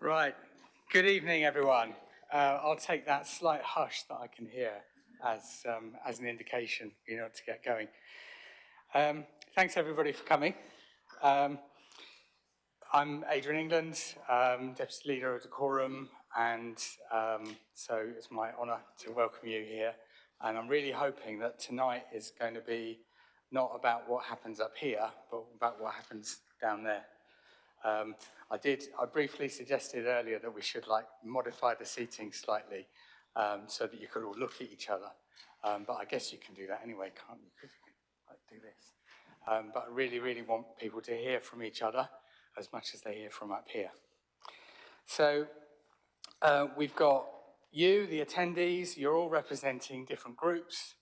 Right. Good evening, everyone. I'll take that slight hush that I can hear as an indication, to get going. Thanks, everybody, for coming. I'm Adrian England, Deputy Leader of Dacorum, and so it's my honour to welcome you here. And I'm really hoping that tonight is going to be not about what happens up here, but about what happens down there. I briefly suggested earlier that we should modify the seating slightly so that you could all look at each other. But I guess you can do that anyway, can't you? Because you can do this. But I really, really want people to hear from each other as much as they hear from up here. So we've got you, the attendees. You're all representing different groups,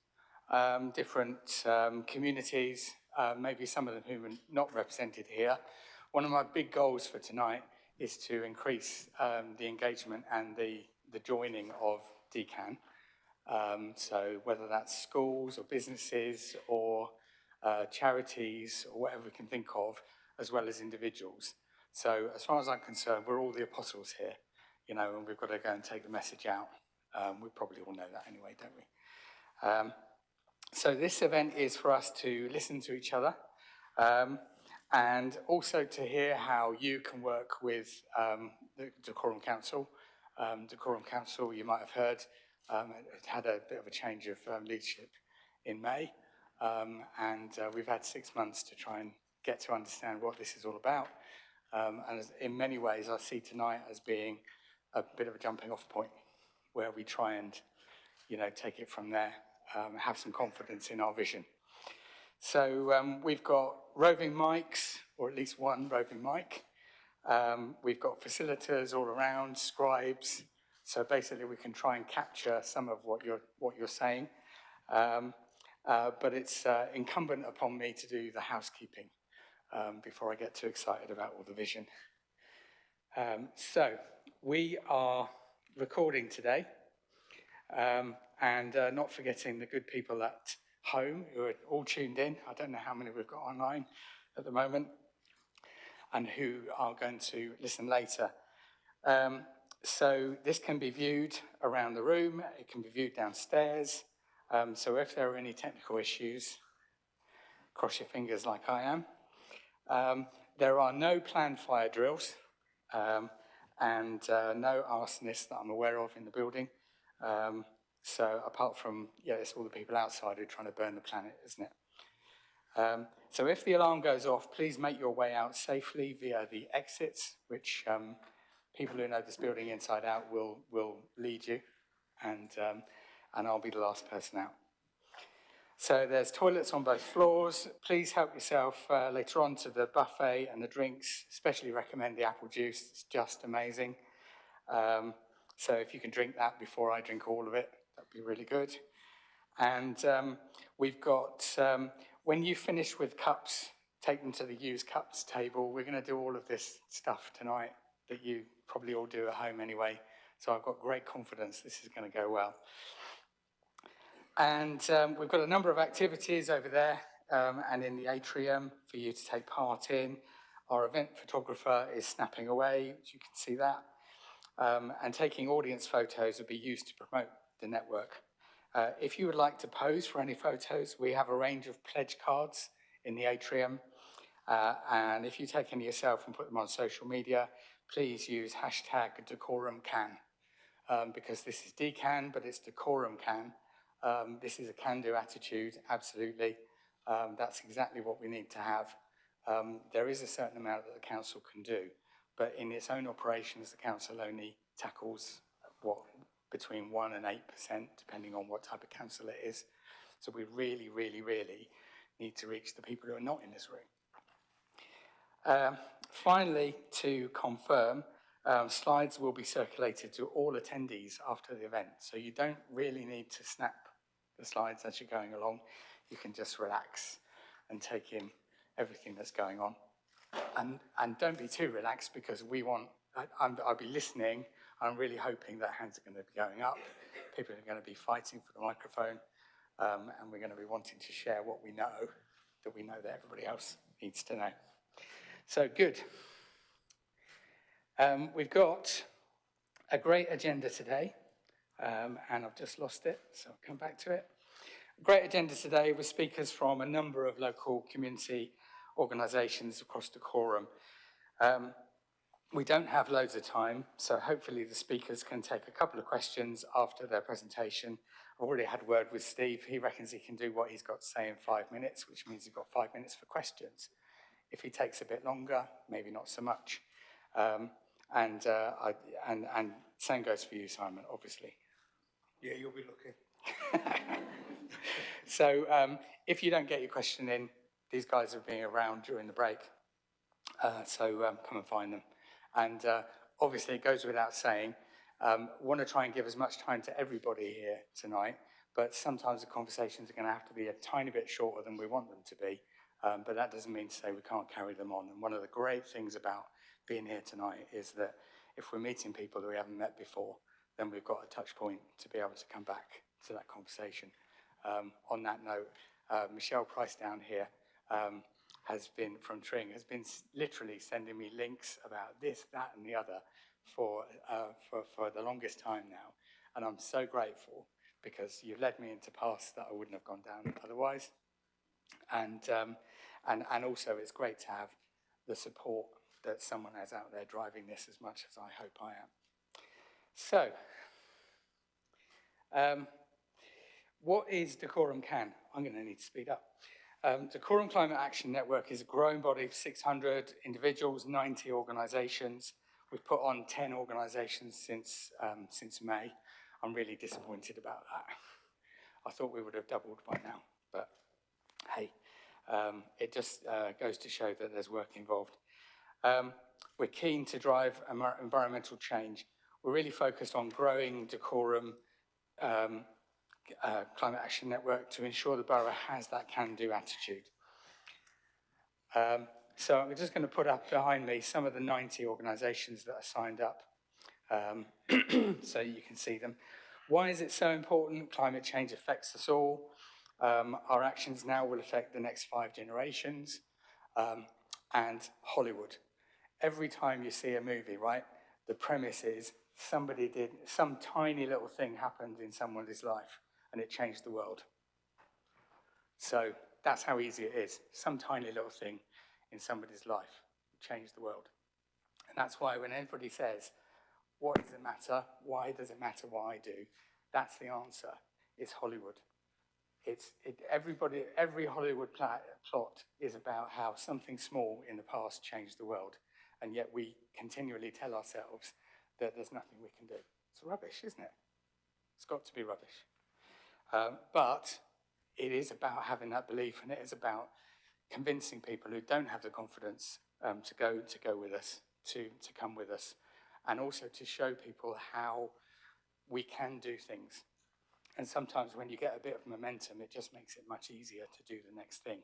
different communities, maybe some of them who are not represented here. One of my big goals for tonight is to increase the engagement and the joining of DCAN. So whether that's schools or businesses or charities or whatever we can think of, as well as individuals. So as far as I'm concerned, we're all the apostles here, and we've got to go and take the message out. We probably all know that anyway, don't we? So this event is for us to listen to each other, and also to hear how you can work with the Dacorum Council. Dacorum Council, you might have heard, it had a bit of a change of leadership in May, and we've had 6 months to try and get to understand what this is all about. And in many ways, I see tonight as being a bit of a jumping off point where we try and, take it from there, have some confidence in our vision. So we've got roving mics, or at least one roving mic. We've got facilitators all around, scribes. So basically we can try and capture some of what you're saying. But it's incumbent upon me to do the housekeeping before I get too excited about all the vision. So we are recording today, and not forgetting the good people at home who are all tuned in. I don't know how many we've got online at the moment, and who are going to listen later. So this can be viewed around the room, it can be viewed downstairs. So if there are any technical issues, cross your fingers like I am. There are no planned fire drills, and no arsonists that I'm aware of in the building. So apart from, it's all the people outside who are trying to burn the planet, isn't it? So if the alarm goes off, please make your way out safely via the exits, which people who know this building inside out will lead you, and I'll be the last person out. So there's toilets on both floors. Please help yourself later on to the buffet and the drinks. Especially recommend the apple juice. It's just amazing. So if you can drink that before I drink all of it, that'd be really good. And we've got, when you finish with cups, take them to the used cups table. We're going to do all of this stuff tonight that you probably all do at home anyway. So I've got great confidence this is going to go well. And we've got a number of activities over there and in the atrium for you to take part in. Our event photographer is snapping away, which you can see that. And taking audience photos will be used to promote the network. If you would like to pose for any photos, we have a range of pledge cards in the atrium. And if you take any yourself and put them on social media, please use hashtag Dacorum CAN, because this is DCAN, but it's Dacorum CAN. This is a can-do attitude, absolutely. That's exactly what we need to have. There is a certain amount that the council can do, but in its own operations, the council only tackles between 1% and 8%, depending on what type of council it is. So we really, really, really need to reach the people who are not in this room. Finally, to confirm, slides will be circulated to all attendees after the event. So you don't really need to snap the slides as you're going along. You can just relax and take in everything that's going on. And don't be too relaxed, because I'll be listening. I'm really hoping that hands are going to be going up. People are going to be fighting for the microphone. And we're going to be wanting to share what we know that everybody else needs to know. So good. We've got a great agenda today, and I've just lost it, so I'll come back to it. A great agenda today with speakers from a number of local community organisations across Dacorum. We don't have loads of time, so hopefully the speakers can take a couple of questions after their presentation. I've already had a word with Steve. He reckons he can do what he's got to say in 5 minutes, which means he's got 5 minutes for questions. If he takes a bit longer, maybe not so much. And same goes for you, Simon, obviously. Yeah, you'll be lucky. So if you don't get your question in, these guys are being around during the break. So come and find them. And obviously it goes without saying, want to try and give as much time to everybody here tonight, but sometimes the conversations are going to have to be a tiny bit shorter than we want them to be. But that doesn't mean to say we can't carry them on. And one of the great things about being here tonight is that if we're meeting people that we haven't met before, then we've got a touch point to be able to come back to that conversation. On that note, Michelle Price down here has been, from Tring, has been literally sending me links about this, that, and the other for the longest time now. And I'm so grateful because you've led me into paths that I wouldn't have gone down otherwise. And also it's great to have the support that someone has out there driving this as much as I hope I am. So, what is Dacorum CAN? I'm going to need to speed up. Dacorum Climate Action Network is a growing body of 600 individuals, 90 organisations. We've put on 10 organisations since May. I'm really disappointed about that. I thought we would have doubled by now, but hey, it just goes to show that there's work involved. We're keen to drive environmental change. We're really focused on growing Dacorum Climate Action Network to ensure the borough has that can-do attitude. So I'm just going to put up behind me some of the 90 organisations that are signed up so you can see them. Why is it so important? Climate change affects us all. Our actions now will affect the next 5 generations. And Hollywood. Every time you see a movie, right, the premise is some tiny little thing happened in someone's life and it changed the world. So that's how easy it is. Some tiny little thing in somebody's life changed the world. And that's why when anybody says, what does it matter? Why does it matter what I do? That's the answer. It's Hollywood. Every Hollywood plot is about how something small in the past changed the world. And yet we continually tell ourselves that there's nothing we can do. It's rubbish, isn't it? It's got to be rubbish. But it is about having that belief, and it is about convincing people who don't have the confidence to go with us, to come with us, and also to show people how we can do things. And sometimes when you get a bit of momentum, it just makes it much easier to do the next thing.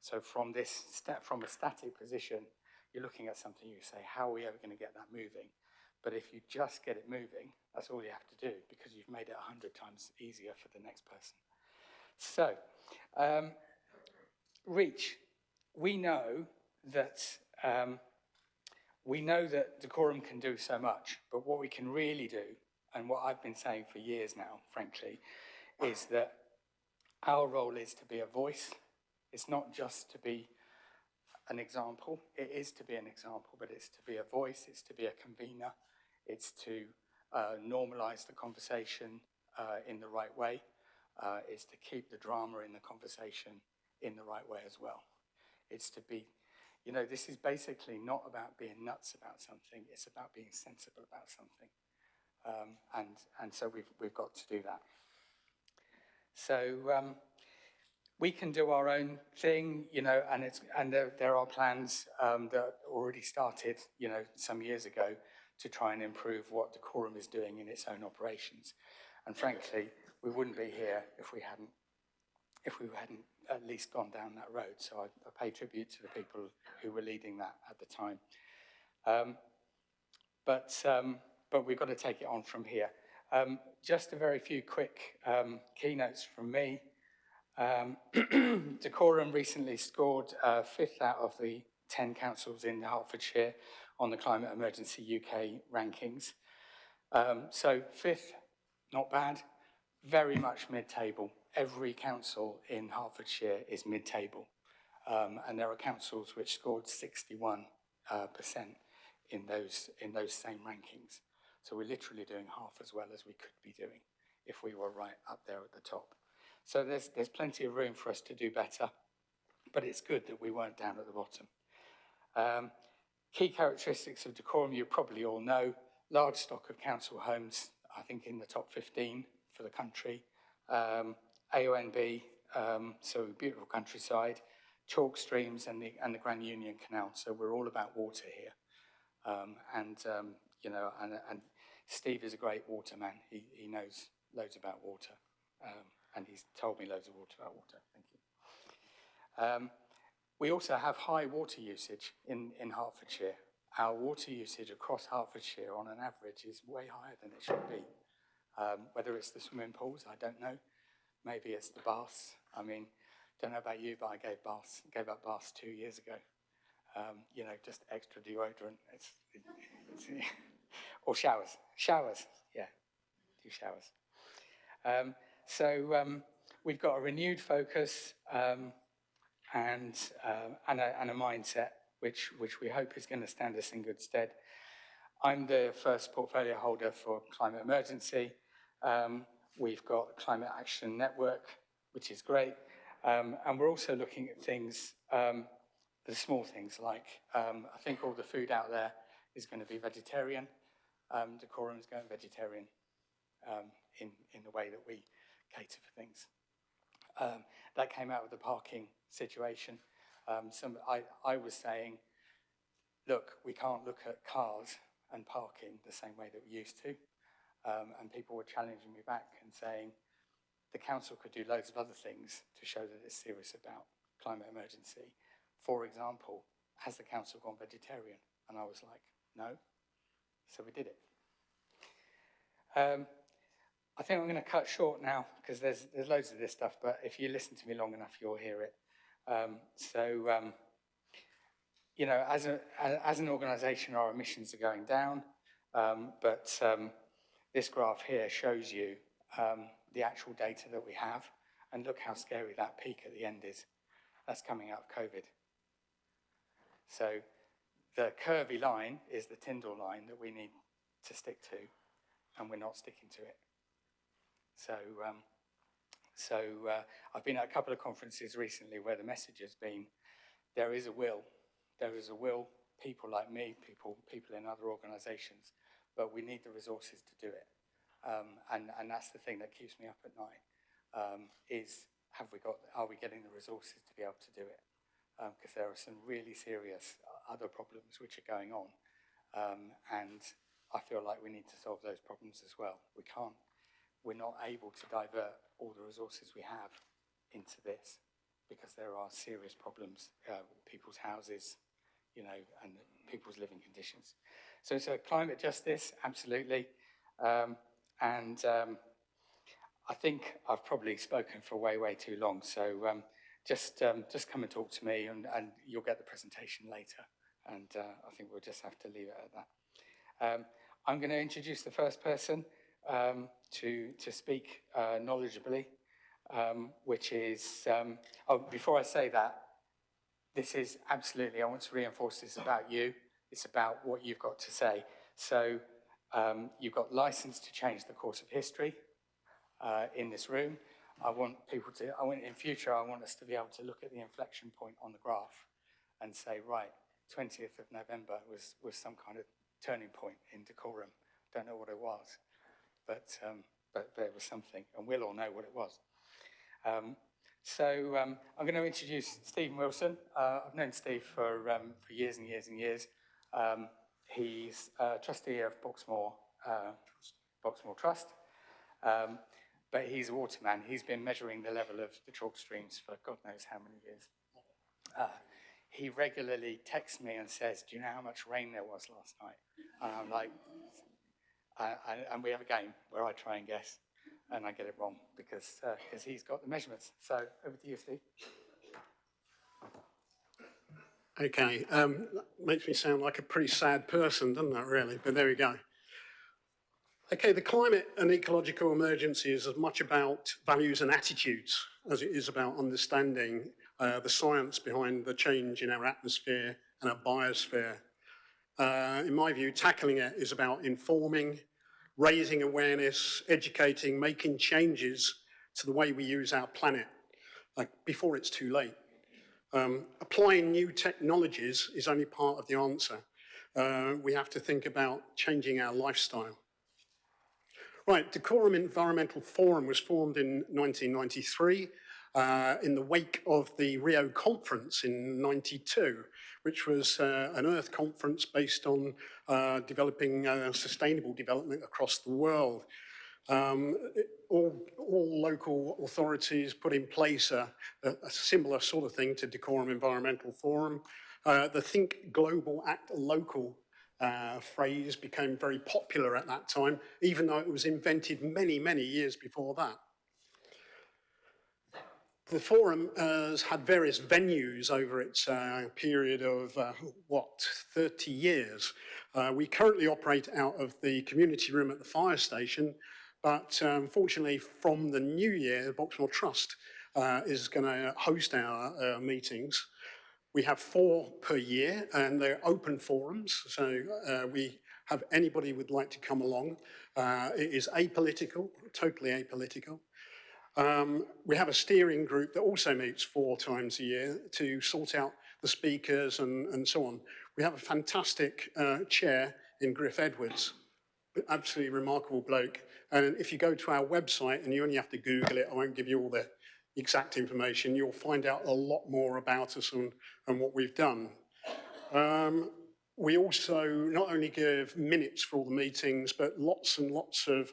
So from a static position, you're looking at something, you say, how are we ever going to get that moving? But if you just get it moving, that's all you have to do, because you've made it 100 times easier for the next person. So, reach. We know that Dacorum can do so much, but what we can really do, and what I've been saying for years now, frankly, is that our role is to be a voice. It's not just to be an example. It is to be an example, but it's to be a voice, it's to be a convener, it's to normalise the conversation in the right way, it's to keep the drama in the conversation in the right way as well. It's to be, this is basically not about being nuts about something, it's about being sensible about something. And so we've got to do that. So we can do our own thing, and there are plans that already started, some years ago to try and improve what Dacorum is doing in its own operations. And frankly, we wouldn't be here if we hadn't at least gone down that road. So I pay tribute to the people who were leading that at the time. But we've got to take it on from here. Just a very few quick keynotes from me. Dacorum recently scored 5th out of the 10 councils in Hertfordshire on the Climate Emergency UK rankings. So fifth, not bad, very much mid-table. Every council in Hertfordshire is mid-table. And there are councils which scored 61% in those same rankings. So we're literally doing half as well as we could be doing if we were right up there at the top. So there's plenty of room for us to do better, but it's good that we weren't down at the bottom. Key characteristics of Dacorum you probably all know: large stock of council homes, I think in the top 15 for the country. AONB, so beautiful countryside, chalk streams and the Grand Union Canal. So we're all about water here. You know, and Steve is a great waterman. He knows loads about water. And he's told me loads about water. Thank you. We also have high water usage in Hertfordshire. Our water usage across Hertfordshire on an average is way higher than it should be. Whether it's the swimming pools, I don't know. Maybe it's the baths. I mean, don't know about you, but I gave up baths 2 years ago. You know, just extra deodorant. Or showers. Showers, yeah, do showers. We've got a renewed focus and a mindset which we hope is going to stand us in good stead. I'm the first portfolio holder for climate emergency. We've got the Climate Action Network, which is great. And we're also looking at things, the small things like, I think all the food out there is going to be vegetarian. Dacorum is going vegetarian in the way that we cater for things. That came out of the parking situation. I was saying, look, we can't look at cars and parking the same way that we used to. And people were challenging me back and saying, the council could do loads of other things to show that it's serious about climate emergency. For example, has the council gone vegetarian? And I was like, no. So we did it. I think I'm going to cut short now because there's loads of this stuff, but if you listen to me long enough, you'll hear it. You know, as an organisation, our emissions are going down, but this graph here shows you the actual data that we have, and look how scary that peak at the end is. That's coming out of COVID. So the curvy line is the Tyndall line that we need to stick to, and we're not sticking to it. So I've been at a couple of conferences recently where the message has been, there is a will, people like me, people in other organisations, but we need the resources to do it. And that's the thing that keeps me up at night, is are we getting the resources to be able to do it? Because there are some really serious other problems which are going on. And I feel like we need to solve those problems as well. We're not able to divert all the resources we have into this because there are serious problems with people's houses, you know, and people's living conditions. So climate justice, absolutely. I think I've probably spoken for way too long. So just come and talk to me, and you'll get the presentation later. And I think we'll just have to leave it at that. I'm going to introduce the first person to speak knowledgeably, which is, before I say that, this is absolutely, I want to reinforce this about you. It's about what you've got to say. So you've got license to change the course of history in this room. In future, I want us to be able to look at the inflection point on the graph and say, right, 20th of November was some kind of turning point in Dacorum. Don't know what it was, but it was something, and we'll all know what it was. I'm going to introduce Stephen Wilson. I've known Steve for years and years and years. He's a trustee of Boxmoor Trust, but he's a waterman. He's been measuring the level of the chalk streams for God knows how many years. He regularly texts me and says, do you know how much rain there was last night? And I'm like, and we have a game where I try and guess, and I get it wrong because he's got the measurements. So over to you, Steve. Okay, makes me sound like a pretty sad person, doesn't it, really? But there we go. Okay, the climate and ecological emergency is as much about values and attitudes as it is about understanding the science behind the change in our atmosphere and our biosphere. In my view, tackling it is about informing, raising awareness, educating, making changes to the way we use our planet, before it's too late. Applying new technologies is only part of the answer. We have to think about changing our lifestyle. Right, Dacorum Environmental Forum was formed in 1993 in the wake of the Rio conference in '92, which was an Earth conference based on developing sustainable development across the world. All local authorities put in place a similar sort of thing to Dacorum Environmental Forum. The Think Global, Act Local phrase became very popular at that time, even though it was invented many, many years before that. The forum has had various venues over its period of, 30 years. We currently operate out of the community room at the fire station, but unfortunately from the new year, the Boxmoor Trust is going to host our meetings. We have 4 per year, and they're open forums, so we have anybody would like to come along. It is apolitical, totally apolitical. We have a steering group that also meets 4 times a year to sort out the speakers and so on. We have a fantastic chair in Griff Edwards, absolutely remarkable bloke. And if you go to our website, and you only have to Google it, I won't give you all the exact information, you'll find out a lot more about us and what we've done. We also not only give minutes for all the meetings, but lots and lots of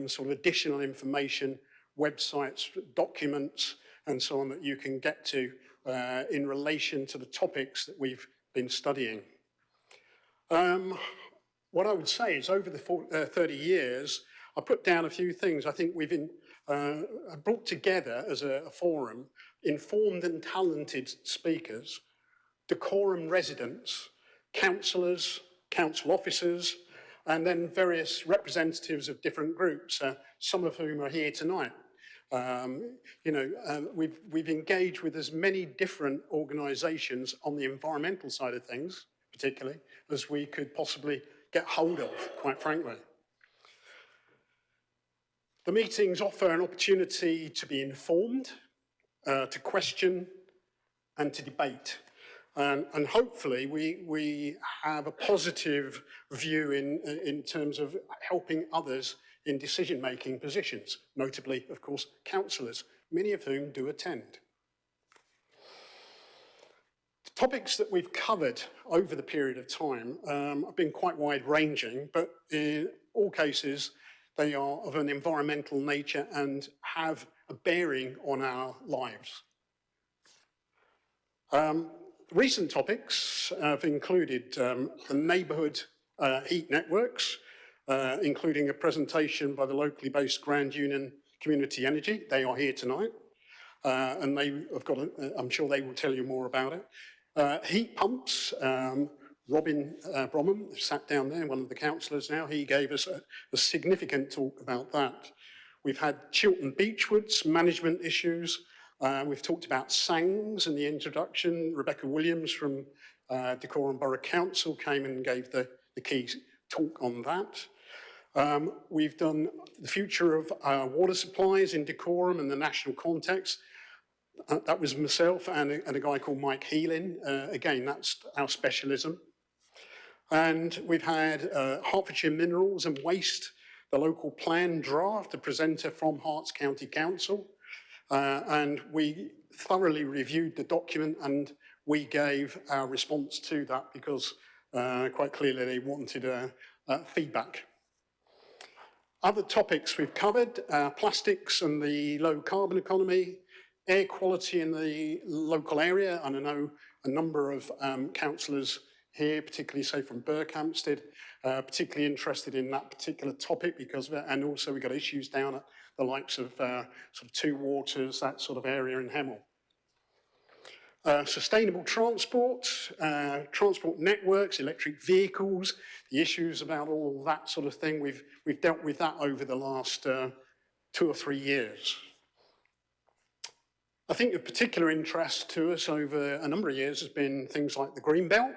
sort of additional information, websites, documents, and so on that you can get to in relation to the topics that we've been studying. What I would say is over the 30 years, I put down a few things. I think we've brought together as a forum informed and talented speakers, Dacorum residents, councillors, council officers, and then various representatives of different groups, some of whom are here tonight. We've engaged with as many different organisations on the environmental side of things, particularly, as we could possibly get hold of, quite frankly. The meetings offer an opportunity to be informed, to question, and to debate. And hopefully we have a positive view in terms of helping others in decision-making positions, notably, of course, councillors, many of whom do attend. The topics that we've covered over the period of time have been quite wide-ranging, but in all cases, they are of an environmental nature and have a bearing on our lives. Recent topics have included the neighbourhood heat networks, including a presentation by the locally based Grand Union Community Energy. They are here tonight, and they have got, I'm sure they will tell you more about it. Heat pumps, Robin Bromham sat down there, one of the councillors now, he gave us a significant talk about that. We've had Chiltern Beechwoods, management issues. We've talked about SANGs in the introduction. Rebecca Williams from Dacorum Borough Council came and gave the key talk on that. We've done the future of water supplies in Dacorum and the national context. That was myself and a guy called Mike Heelan. Again, that's our specialism. And we've had Hertfordshire Minerals and Waste, the local plan draft, a presenter from Herts County Council. And we thoroughly reviewed the document and we gave our response to that because quite clearly they wanted feedback. Other topics we've covered, plastics and the low carbon economy, air quality in the local area, and I know a number of councillors here, particularly say from Hemel Hempstead, particularly interested in that particular topic because of it, and also we've got issues down at the likes of sort of Two Waters, that sort of area in Hemel. Sustainable transport, transport networks, electric vehicles, the issues about all that sort of thing. We've dealt with that over the last 2 or 3 years. I think of particular interest to us over a number of years has been things like the Green Belt.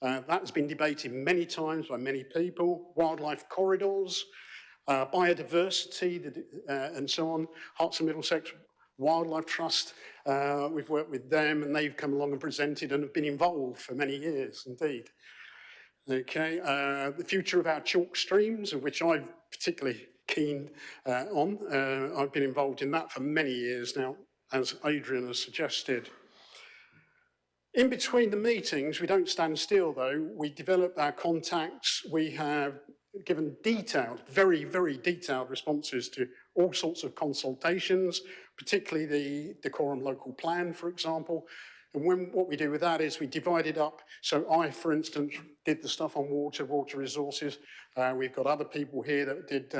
That has been debated many times by many people, wildlife corridors, biodiversity, and so on. Herts and Middlesex Wildlife Trust, we've worked with them and they've come along and presented and have been involved for many years indeed. Okay, the future of our chalk streams, of which I'm particularly keen on. I've been involved in that for many years now, as Adrian has suggested. In between the meetings, we don't stand still though. We develop our contacts. We have given detailed, very, very detailed responses to all sorts of consultations, particularly the Dacorum local plan, for example. And what we do with that is we divide it up. So I, for instance, did the stuff on water resources. We've got other people here that did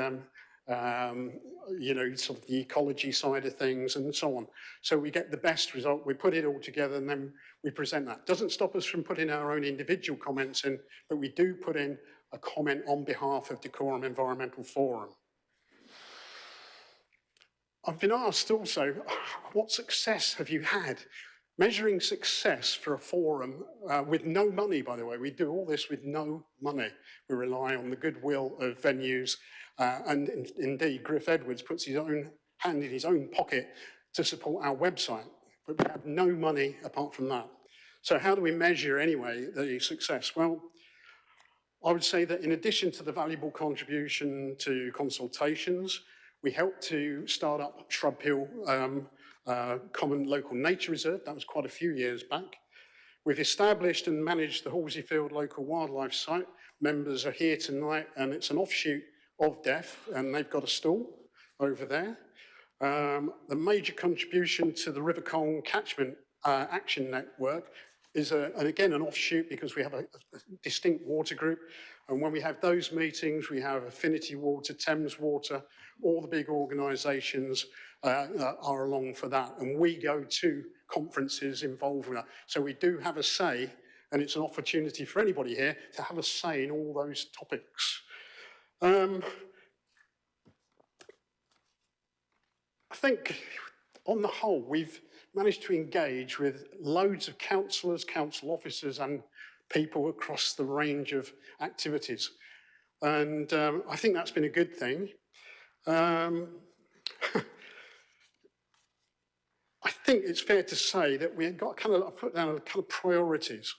you know, sort of the ecology side of things and so on. So we get the best result, we put it all together and then we present that. Doesn't stop us from putting our own individual comments in, but we do put in a comment on behalf of Dacorum Environmental Forum. I've been asked also, what success have you had? Measuring success for a forum with no money, by the way. We do all this with no money. We rely on the goodwill of venues. And indeed, Griff Edwards puts his own hand in his own pocket to support our website. But we have no money apart from that. So how do we measure, anyway, the success? Well, I would say that in addition to the valuable contribution to consultations, we helped to start up Shrub Hill Common Local Nature Reserve. That was quite a few years back. We've established and managed the Halseyfield Local Wildlife Site. Members are here tonight, and it's an offshoot of DEF, and they've got a stall over there. The major contribution to the River Colne Catchment Action Network is, and again, an offshoot because we have a distinct water group. And when we have those meetings, we have Affinity Water, Thames Water, all the big organisations are along for that. And we go to conferences involved with that. So we do have a say, and it's an opportunity for anybody here to have a say in all those topics. I think on the whole, we've managed to engage with loads of councillors, council officers and people across the range of activities. And I think that's been a good thing. I think it's fair to say that we've got kind of, I put down a kind of priorities.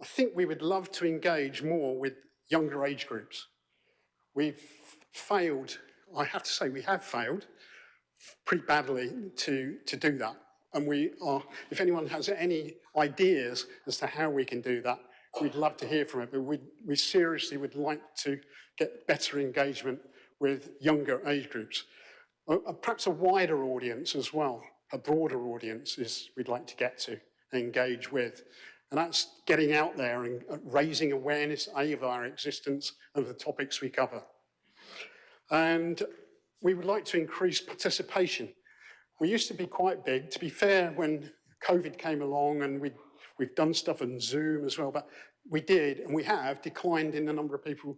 I think we would love to engage more with younger age groups. We've failed, I have to say we have failed pretty badly to do that. And we are, if anyone has any ideas as to how we can do that, we'd love to hear from it, but we seriously would like to get better engagement with younger age groups. Perhaps a wider audience as well, a broader audience is we'd like to get to and engage with. And that's getting out there and raising awareness, of our existence and the topics we cover. And we would like to increase participation. We used to be quite big. To be fair, when COVID came along and we've done stuff on Zoom as well, but we did, and we have declined in the number of people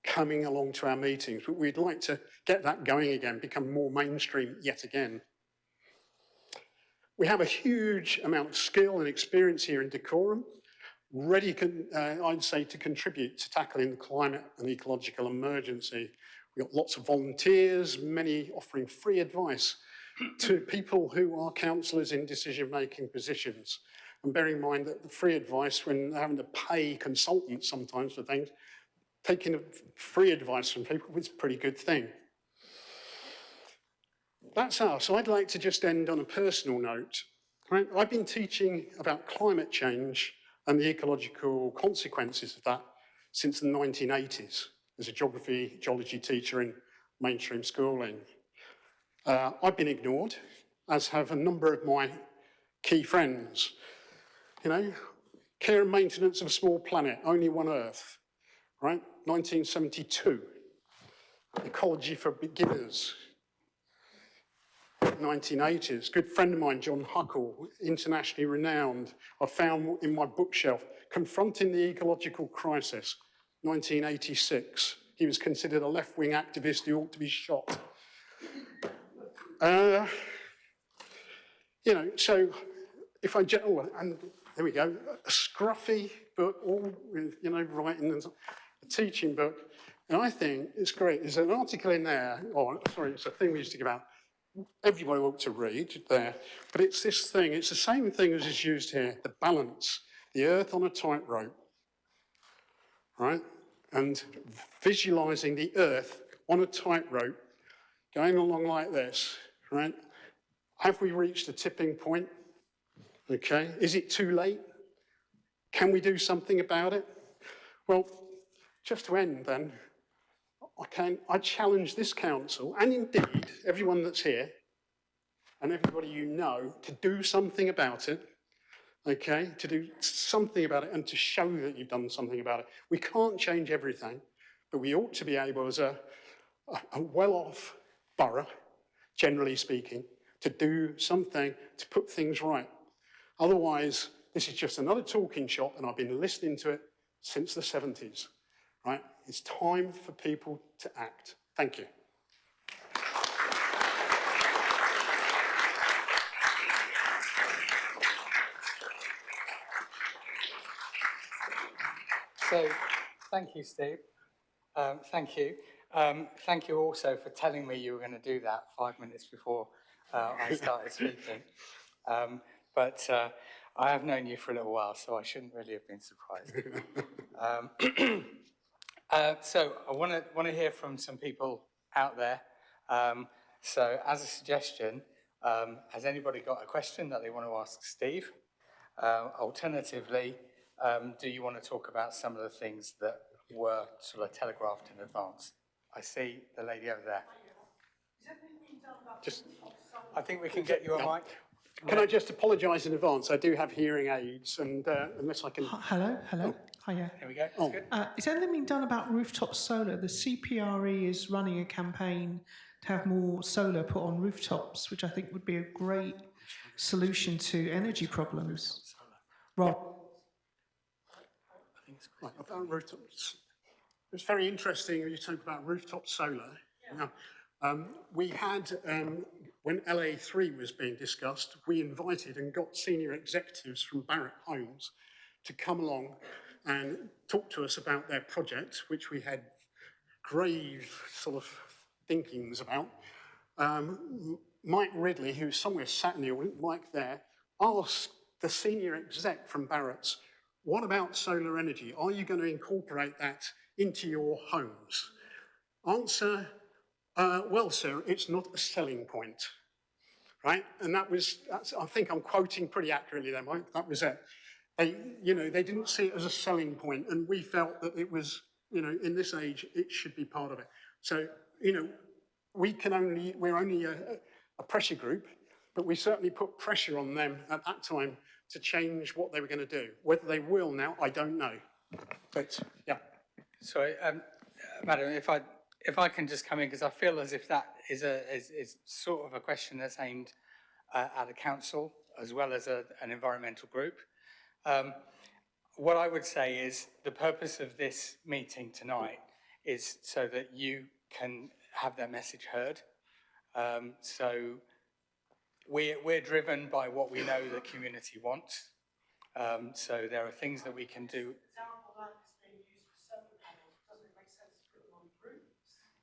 coming along to our meetings. But we'd like to get that going again, become more mainstream yet again. We have a huge amount of skill and experience here in Dacorum, ready, I'd say, to contribute to tackling the climate and ecological emergency. We've got lots of volunteers, many offering free advice to people who are councillors in decision-making positions. And bearing in mind that the free advice, when they're having to pay consultants sometimes for things, taking free advice from people is a pretty good thing. That's us. I'd like to just end on a personal note. Right? I've been teaching about climate change and the ecological consequences of that since the 1980s as a geology teacher in mainstream schooling. I've been ignored, as have a number of my key friends. You know, care and maintenance of a small planet, only one Earth, right? 1972. Ecology for beginners. 1980s. A good friend of mine, John Huckle, internationally renowned, I found in my bookshelf, Confronting the Ecological Crisis, 1986. He was considered a left-wing activist who ought to be shot. You know, so if I, oh, and there we go, a scruffy book, all with, you know, writing and a teaching book. And I think it's great. There's an article in there, oh, sorry, it's a thing we used to give out. Everybody ought to read there. But it's this thing, it's the same thing as is used here, the balance, the earth on a tightrope, right? And visualizing the earth on a tightrope, going along like this, right? Have we reached a tipping point? Okay, is it too late? Can we do something about it? Well, just to end then, I challenge this council, and indeed everyone that's here, and everybody you know, to do something about it, okay? To do something about it and to show that you've done something about it. We can't change everything, but we ought to be able, as a well-off borough, generally speaking, to do something to put things right. Otherwise, this is just another talking shop, and I've been listening to it since the 70s, right? It's time for people to act. Thank you. So, thank you, Steve. Thank you. Thank you also for telling me you were going to do that 5 minutes before I started speaking. But I have known you for a little while, so I shouldn't really have been surprised. So I want to hear from some people out there. So as a suggestion, has anybody got a question that they want to ask Steve? Alternatively, do you want to talk about some of the things that were sort of telegraphed in advance? I see the lady over there. Just, I think we can get you a mic. Can I just apologise in advance? I do have hearing aids, and unless I can... Hello. Oh. Hiya. There we go. That's good. Is anything being done about rooftop solar? The CPRE is running a campaign to have more solar put on rooftops, which I think would be a great solution to energy problems. Rob? Right, about rooftops. It's very interesting when you talk about rooftop solar. Yeah. We had, when LA3 was being discussed, we invited and got senior executives from Barratt Homes to come along and talk to us about their project, which we had grave sort of thinkings about. Mike Ridley, who's somewhere sat in the audience, Mike there, asked the senior exec from Barratt's, what about solar energy? Are you going to incorporate that into your homes? Answer, well, sir, it's not a selling point, right? And that's, I think I'm quoting pretty accurately there, Mike. That was it. They didn't see it as a selling point, and we felt that it was, in this age, it should be part of it. So, we're only a pressure group, but we certainly put pressure on them at that time to change what they were going to do. Whether they will now, I don't know. But, yeah. Sorry, Madam, if I can just come in, because I feel as if that is sort of a question that's aimed at a council as well as an environmental group. What I would say is the purpose of this meeting tonight is so that you can have that message heard. So we're driven by what we know the community wants. So there are things that we can do.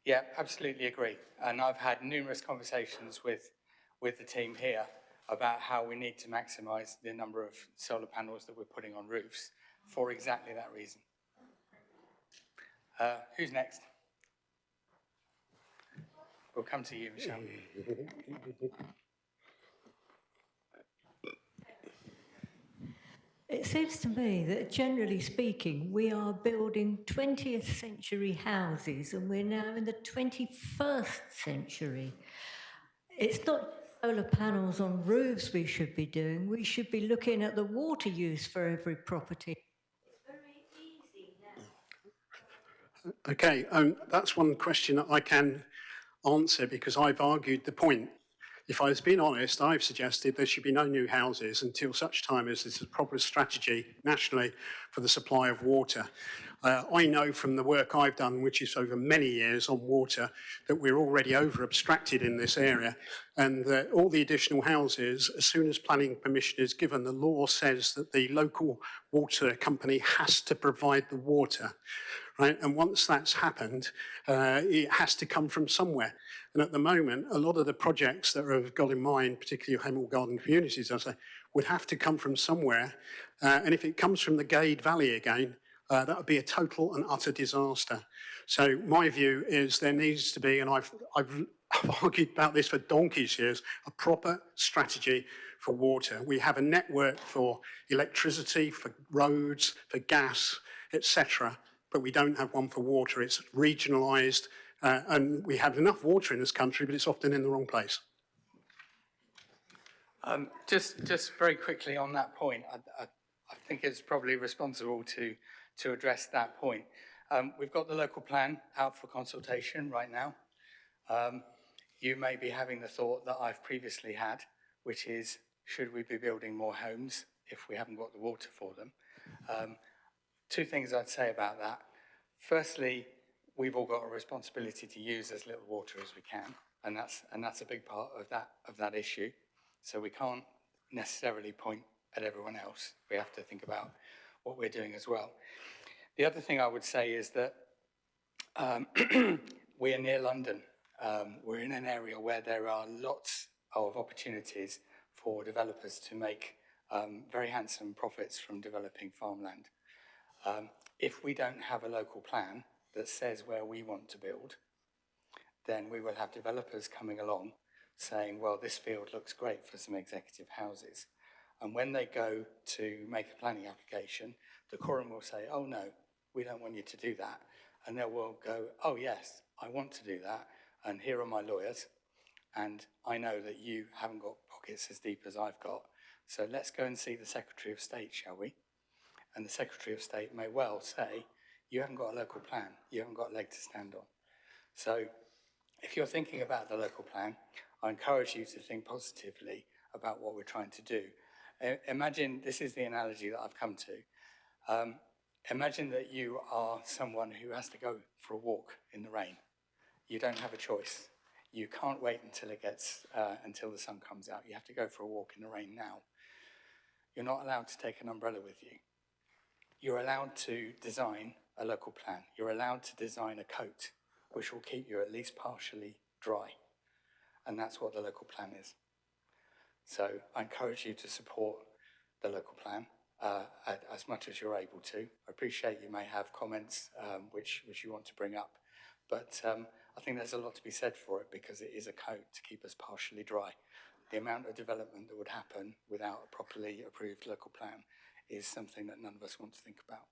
Yeah, absolutely agree. And I've had numerous conversations with the team here about how we need to maximise the number of solar panels that we're putting on roofs for exactly that reason. Who's next? We'll come to you, Michelle. It seems to me that generally speaking, we are building 20th century houses and we're now in the 21st century. It's not solar panels on roofs we should be doing. We should be looking at the water use for every property. It's very easy now. Okay, that's one question that I can answer because I've argued the point. if I was being honest, I've suggested there should be no new houses until such time as there's a proper strategy nationally for the supply of water. I know from the work I've done, which is over many years on water, that we're already over-abstracted in this area, and that all the additional houses, as soon as planning permission is given, the law says that the local water company has to provide the water, right? And once that's happened, it has to come from somewhere. And at the moment, a lot of the projects that I've got in mind, particularly Hemel Garden Communities, I say, would have to come from somewhere. And if it comes from the Gade Valley again, that would be a total and utter disaster. So my view is there needs to be, and I've argued about this for donkey's years, a proper strategy for water. We have a network for electricity, for roads, for gas, etc., but we don't have one for water. It's regionalised, and we have enough water in this country, but it's often in the wrong place. Just very quickly on that point, I think it's probably responsible to address that point. We've got the local plan out for consultation right now. You may be having the thought that I've previously had, which is, should we be building more homes if we haven't got the water for them? Two things I'd say about that. Firstly, we've all got a responsibility to use as little water as we can, and that's a big part of that issue. So we can't necessarily point at everyone else. We have to think about what we're doing as well. The other thing I would say is that we are near London. We're in an area where there are lots of opportunities for developers to make very handsome profits from developing farmland. If we don't have a local plan that says where we want to build, then we will have developers coming along saying, well, this field looks great for some executive houses. And when they go to make a planning application, Dacorum will say, oh no, we don't want you to do that. And they will go, oh yes, I want to do that. And here are my lawyers. And I know that you haven't got pockets as deep as I've got. So let's go and see the Secretary of State, shall we? And the Secretary of State may well say, you haven't got a local plan. You haven't got a leg to stand on. So if you're thinking about the local plan, I encourage you to think positively about what we're trying to do. Imagine, this is the analogy that I've come to. Imagine that you are someone who has to go for a walk in the rain. You don't have a choice. You can't wait until until the sun comes out. You have to go for a walk in the rain now. You're not allowed to take an umbrella with you. You're allowed to design a local plan. You're allowed to design a coat which will keep you at least partially dry. And that's what the local plan is. So I encourage you to support the local plan as much as you're able to. I appreciate you may have comments which you want to bring up, but I think there's a lot to be said for it because it is a coat to keep us partially dry. The amount of development that would happen without a properly approved local plan is something that none of us want to think about.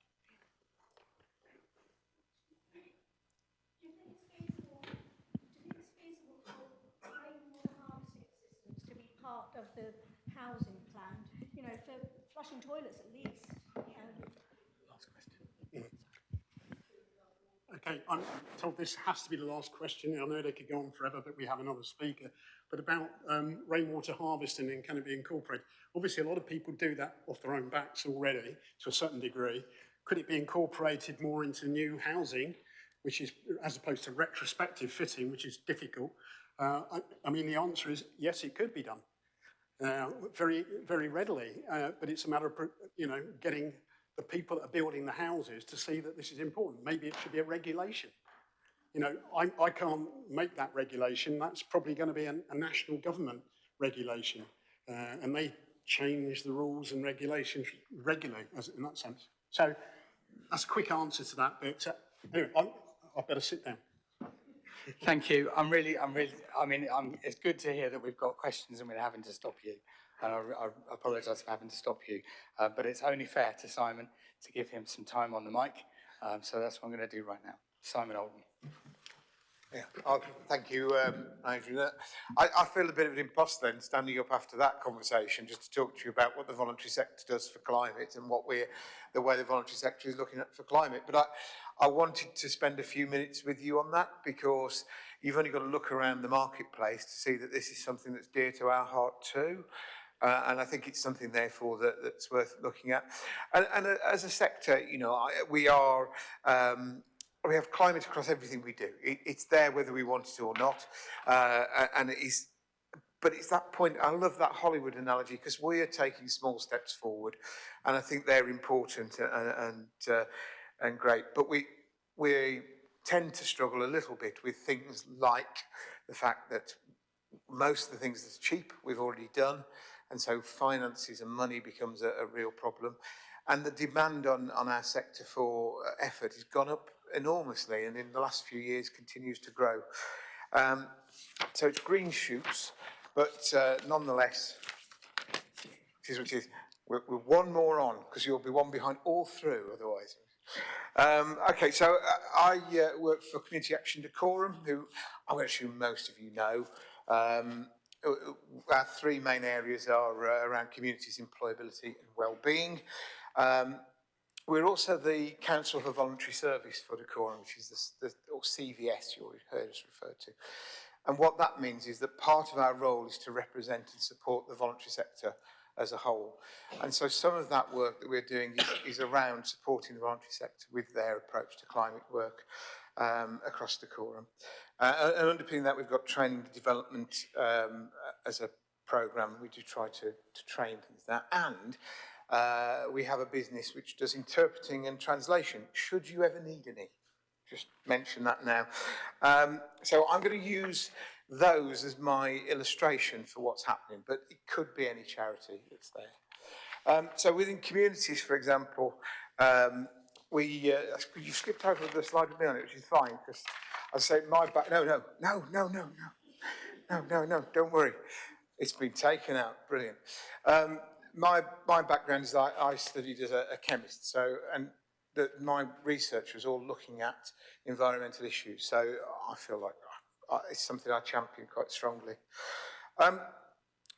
To be part of the housing plan, you know, for flushing toilets at least. Last question. Okay, I'm told this has to be the last question. I know they could go on forever, but we have another speaker. But about rainwater harvesting and can it be incorporated? Obviously, a lot of people do that off their own backs already to a certain degree. Could it be incorporated more into new housing, which is, as opposed to retrospective fitting, which is difficult? I mean, the answer is yes, it could be done very, very readily. But it's a matter of, you know, getting the people that are building the houses to see that this is important. Maybe it should be a regulation. You know, I can't make that regulation. That's probably going to be a national government regulation. And they change the rules and regulations regularly in that sense. So that's a quick answer to that. But anyway, I better sit down. Thank you. It's good to hear that we've got questions and we're having to stop you. And I apologise for having to stop you. But it's only fair to Simon to give him some time on the mic. So that's what I'm going to do right now. Simon Oldham. Yeah, thank you, Andrew. I feel a bit of an imposter then, standing up after that conversation, just to talk to you about what the voluntary sector does for climate and the way the voluntary sector is looking at for climate. But I wanted to spend a few minutes with you on that because you've only got to look around the marketplace to see that this is something that's dear to our heart too. And I think it's something, therefore, that's worth looking at. And as a sector, you know, we have climate across everything we do. It's there whether we want it or not. And it is, but it's that point, I love that Hollywood analogy because we are taking small steps forward. And I think they're important and great. But we tend to struggle a little bit with things like the fact that most of the things that's cheap we've already done, and so finances and money becomes a real problem. And the demand on our sector for effort has gone up enormously, and in the last few years continues to grow. So it's green shoots, but nonetheless, it is what it is. We're one more on, because you'll be one behind all through otherwise. Okay, so I work for Community Action Dacorum, who I'm going to assume most of you know. Our three main areas are around communities, employability and well-being. We're also the Council for Voluntary Service for Dacorum, which is or CVS, you already heard us refer to. And what that means is that part of our role is to represent and support the voluntary sector as a whole. And so some of that work that we're doing is around supporting the voluntary sector with their approach to climate work across Dacorum. And underpinning that, we've got training and development as a programme. We do try to train things that. And we have a business which does interpreting and translation, should you ever need any. Just mention that now. So I'm going to use those as my illustration for what's happening, but it could be any charity that's there. So within communities, for example, you've skipped over the slide with me on it, which is fine, because I say my back. No, don't worry. It's been taken out. Brilliant. My background is I studied as a chemist, so my research was all looking at environmental issues. So I feel like it's something I champion quite strongly.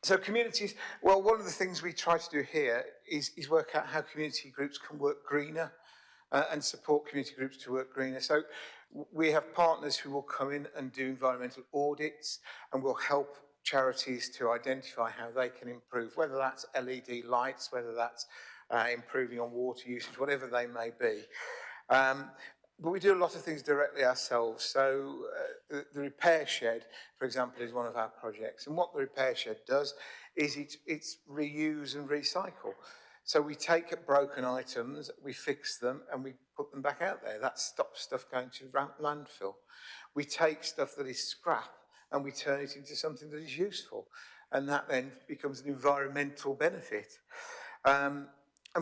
So communities, well, one of the things we try to do here is work out how community groups can work greener and support community groups to work greener. So we have partners who will come in and do environmental audits and will help charities to identify how they can improve, whether that's LED lights, whether that's improving on water usage, whatever they may be. But we do a lot of things directly ourselves. So the repair shed, for example, is one of our projects. And what the repair shed does is it's reuse and recycle. So we take broken items, we fix them, and we put them back out there. That stops stuff going to landfill. We take stuff that is scrap and we turn it into something that is useful. And that then becomes an environmental benefit. And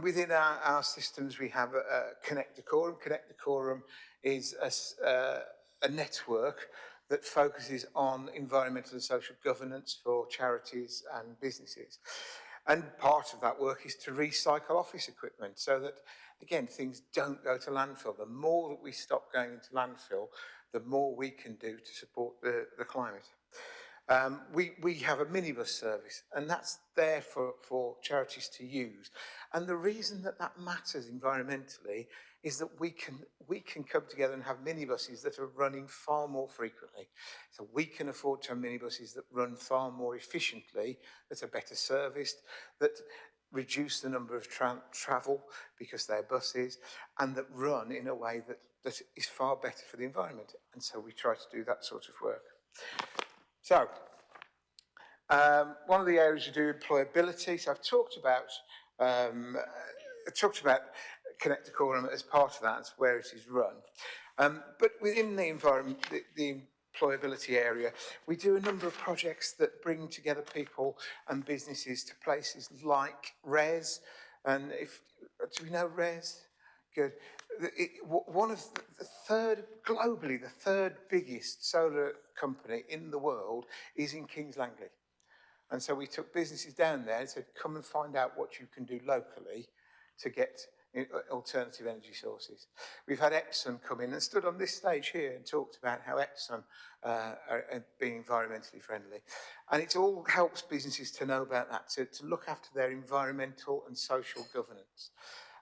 within our systems, we have Connect Dacorum. Connect Dacorum is a network that focuses on environmental and social governance for charities and businesses. And part of that work is to recycle office equipment so that, again, things don't go to landfill. The more that we stop going into landfill, the more we can do to support the climate. We have a minibus service, and that's there for charities to use. And the reason that matters environmentally is that we can come together and have minibuses that are running far more frequently. So we can afford to have minibuses that run far more efficiently, that are better serviced, that reduce the number of travel because they're buses, and that run in a way that is far better for the environment. And so we try to do that sort of work. So, one of the areas we do employability. So I've talked about Connect Dacorum as part of that, where it is run. But within the environment, the employability area, we do a number of projects that bring together people and businesses to places like RES. And do we know RES? Good. One of the globally, the third biggest solar company in the world is in Kings Langley. And so we took businesses down there and said, come and find out what you can do locally to get alternative energy sources. We've had Epsom come in and stood on this stage here and talked about how Epsom are being environmentally friendly. And it all helps businesses to know about that, to look after their environmental and social governance.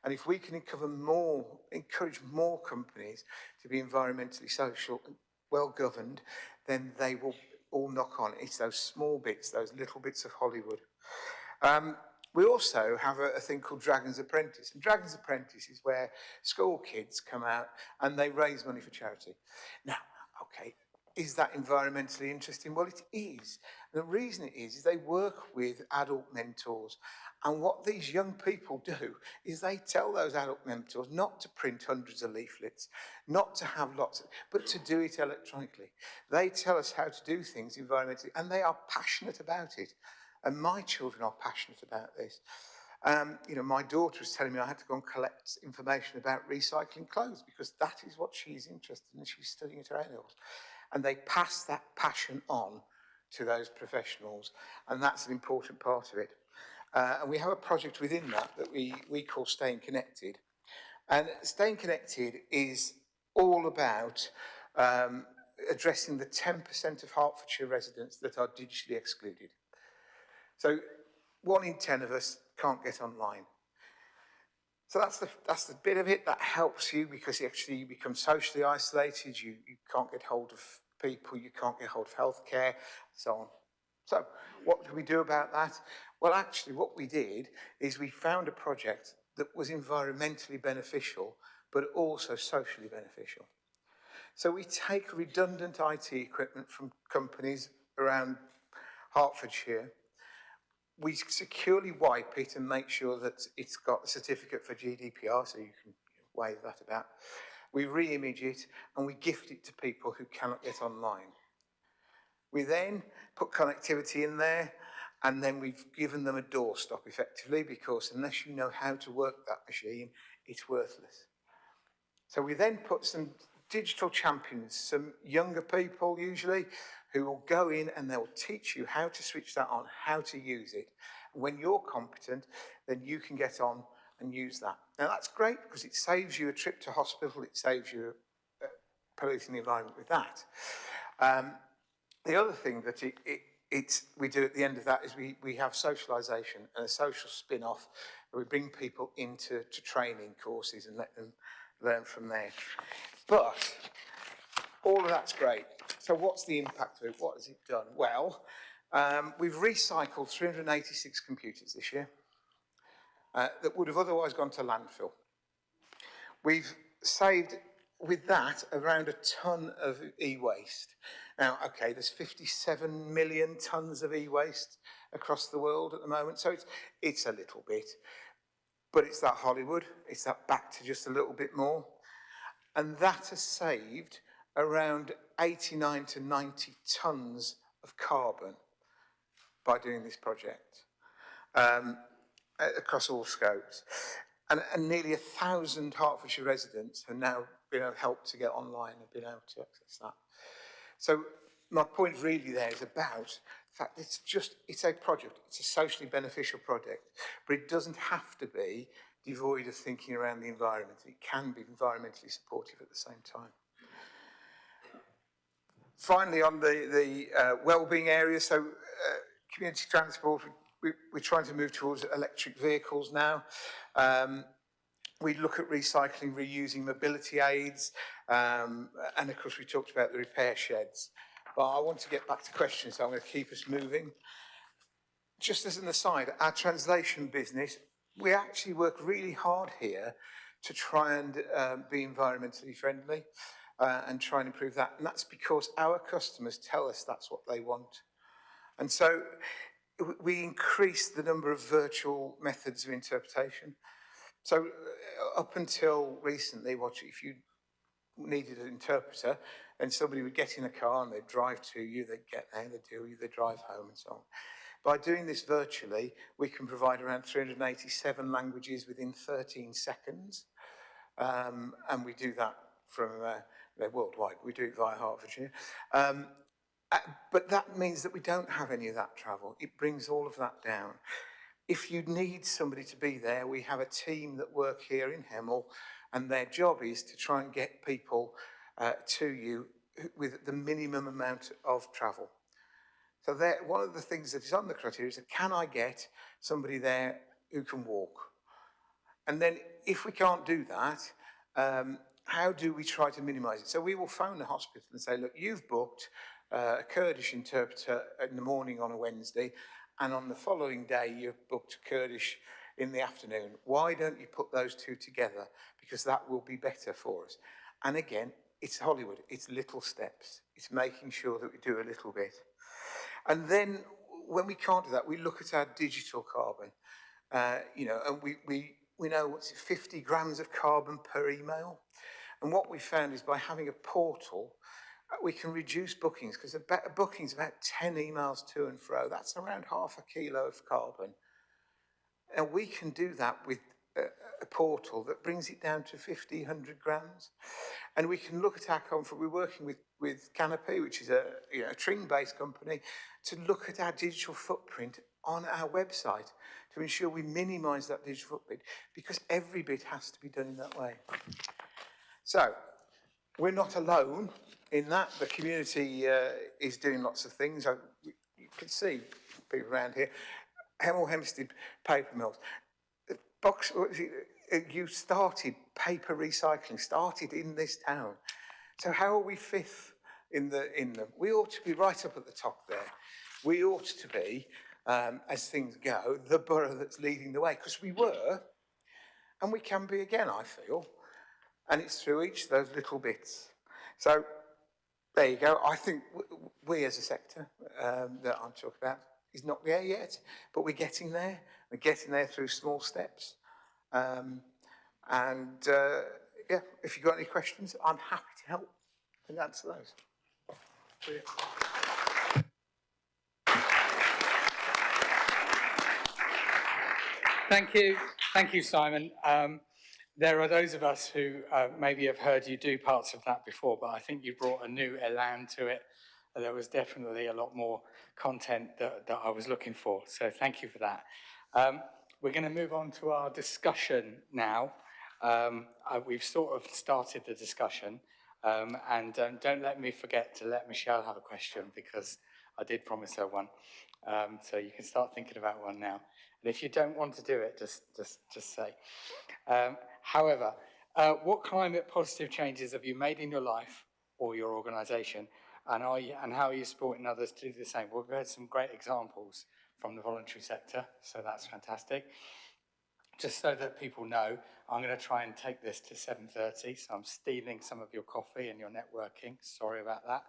And if we can encourage more companies to be environmentally social, well governed, then they will all knock on. It's those small bits, those little bits of Hollywood. We also have a thing called Dragon's Apprentice. And Dragon's Apprentice is where school kids come out and they raise money for charity. Now, okay, is that environmentally interesting? Well, it is. The reason it is they work with adult mentors. And what these young people do is they tell those adult mentors not to print hundreds of leaflets, not to have but to do it electronically. They tell us how to do things environmentally, and they are passionate about it. And my children are passionate about this. You know, my daughter was telling me I had to go and collect information about recycling clothes because that is what she's interested in. She's studying at her A-levels. And they pass that passion on to those professionals. And that's an important part of it. And we have a project within that we call Staying Connected. And Staying Connected is all about addressing the 10% of Hertfordshire residents that are digitally excluded. So 1 in 10 of us can't get online. So that's the bit of it that helps you because actually you become socially isolated, you can't get hold of people, you can't get hold of healthcare, so on. So what do we do about that? Well, actually what we did is we found a project that was environmentally beneficial, but also socially beneficial. So we take redundant IT equipment from companies around Hertfordshire. We securely wipe it and make sure that it's got a certificate for GDPR, so you can wave that about. We re-image it and we gift it to people who cannot get online. We then put connectivity in there and then we've given them a doorstop effectively because unless you know how to work that machine, it's worthless. So we then put some digital champions, some younger people usually, who will go in and they'll teach you how to switch that on, how to use it. And when you're competent, then you can get on and use that. Now that's great because it saves you a trip to hospital, it saves you polluting the environment with that. The other thing that we do at the end of that is we have socialisation and a social spin-off where we bring people into training courses and let them learn from there. But all of that's great. So what's the impact of it? What has it done? Well, we've recycled 386 computers this year that would have otherwise gone to landfill. We've saved, with that, around a tonne of e-waste. Now, okay, there's 57 million tonnes of e-waste across the world at the moment, so it's a little bit. But it's that Hollywood, it's that back to just a little bit more. And that has saved around 89 to 90 tonnes of carbon by doing this project across all scopes. And nearly 1,000 Hertfordshire residents have now been helped to get online and been able to access that. So my point really there is about the fact that it's a project, it's a socially beneficial project, but it doesn't have to be devoid of thinking around the environment. It can be environmentally supportive at the same time. Finally, on the wellbeing area, so community transport, we're trying to move towards electric vehicles now. We look at recycling, reusing mobility aids, and of course we talked about the repair sheds. But I want to get back to questions, so I'm going to keep us moving. Just as an aside, our translation business, we actually work really hard here to try and be environmentally friendly and try and improve that. And that's because our customers tell us that's what they want. And so we increase the number of virtual methods of interpretation. So up until recently, if you needed an interpreter, then somebody would get in a car and they'd drive to you, they'd get there, they'd deal with you, they'd drive home and so on. By doing this virtually, we can provide around 387 languages within 13 seconds. And we do that from worldwide. We do it via Hertfordshire. But that means that we don't have any of that travel. It brings all of that down. If you need somebody to be there, we have a team that work here in Hemel, and their job is to try and get people to you with the minimum amount of travel. So one of the things that is on the criteria is, can I get somebody there who can walk? And then if we can't do that, how do we try to minimise it? So we will phone the hospital and say, look, you've booked a Kurdish interpreter in the morning on a Wednesday, and on the following day you've booked Kurdish in the afternoon. Why don't you put those two together? Because that will be better for us. And again, it's Hollywood, it's little steps. It's making sure that we do a little bit. And then when we can't do that, we look at our digital carbon, and we know what's 50 grams of carbon per email. And what we found is by having a portal, we can reduce bookings, because a booking's about 10 emails to and fro. That's around half a kilo of carbon. And we can do that with a portal that brings it down to 50, 100 grams. And we can look at our carbon. We're working with Canopy, which is a Tring-based company, to look at our digital footprint on our website to ensure we minimise that digital footprint, because every bit has to be done in that way. So we're not alone in that. The community is doing lots of things. You can see people around here. Hemel Hempstead paper mills. You started paper recycling, started in this town. So how are we fifth in them? We ought to be right up at the top there. We ought to be, as things go, the borough that's leading the way, because we were, and we can be again, I feel. And it's through each of those little bits. So there you go. I think we as a sector that I'm talking about is not there yet, but we're getting there. We're getting there through small steps. Yeah, if you've got any questions, I'm happy to help and answer those. Brilliant. Thank you, Simon. There are those of us who maybe have heard you do parts of that before, but I think you brought a new elan to it. There was definitely a lot more content that I was looking for, so thank you for that. We're going to move on to our discussion now. We've sort of started the discussion, and don't let me forget to let Michelle have a question, because I did promise her one. So you can start thinking about one now. And if you don't want to do it, just say. However, what climate positive changes have you made in your life or your organisation, and how are you supporting others to do the same? We've heard some great examples from the voluntary sector, so that's fantastic. Just so that people know, I'm going to try and take this to 7:30, so I'm stealing some of your coffee and your networking. Sorry about that,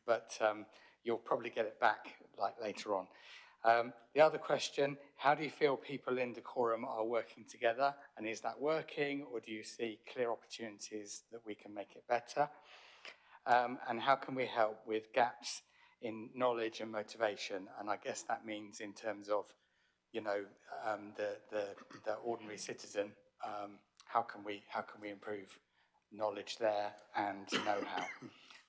but you'll probably get it back later on. The other question, how do you feel people in Dacorum are working together, and is that working, or do you see clear opportunities that we can make it better? And how can we help with gaps in knowledge and motivation? And I guess that means in terms of, the ordinary citizen, how can we improve knowledge there and know-how?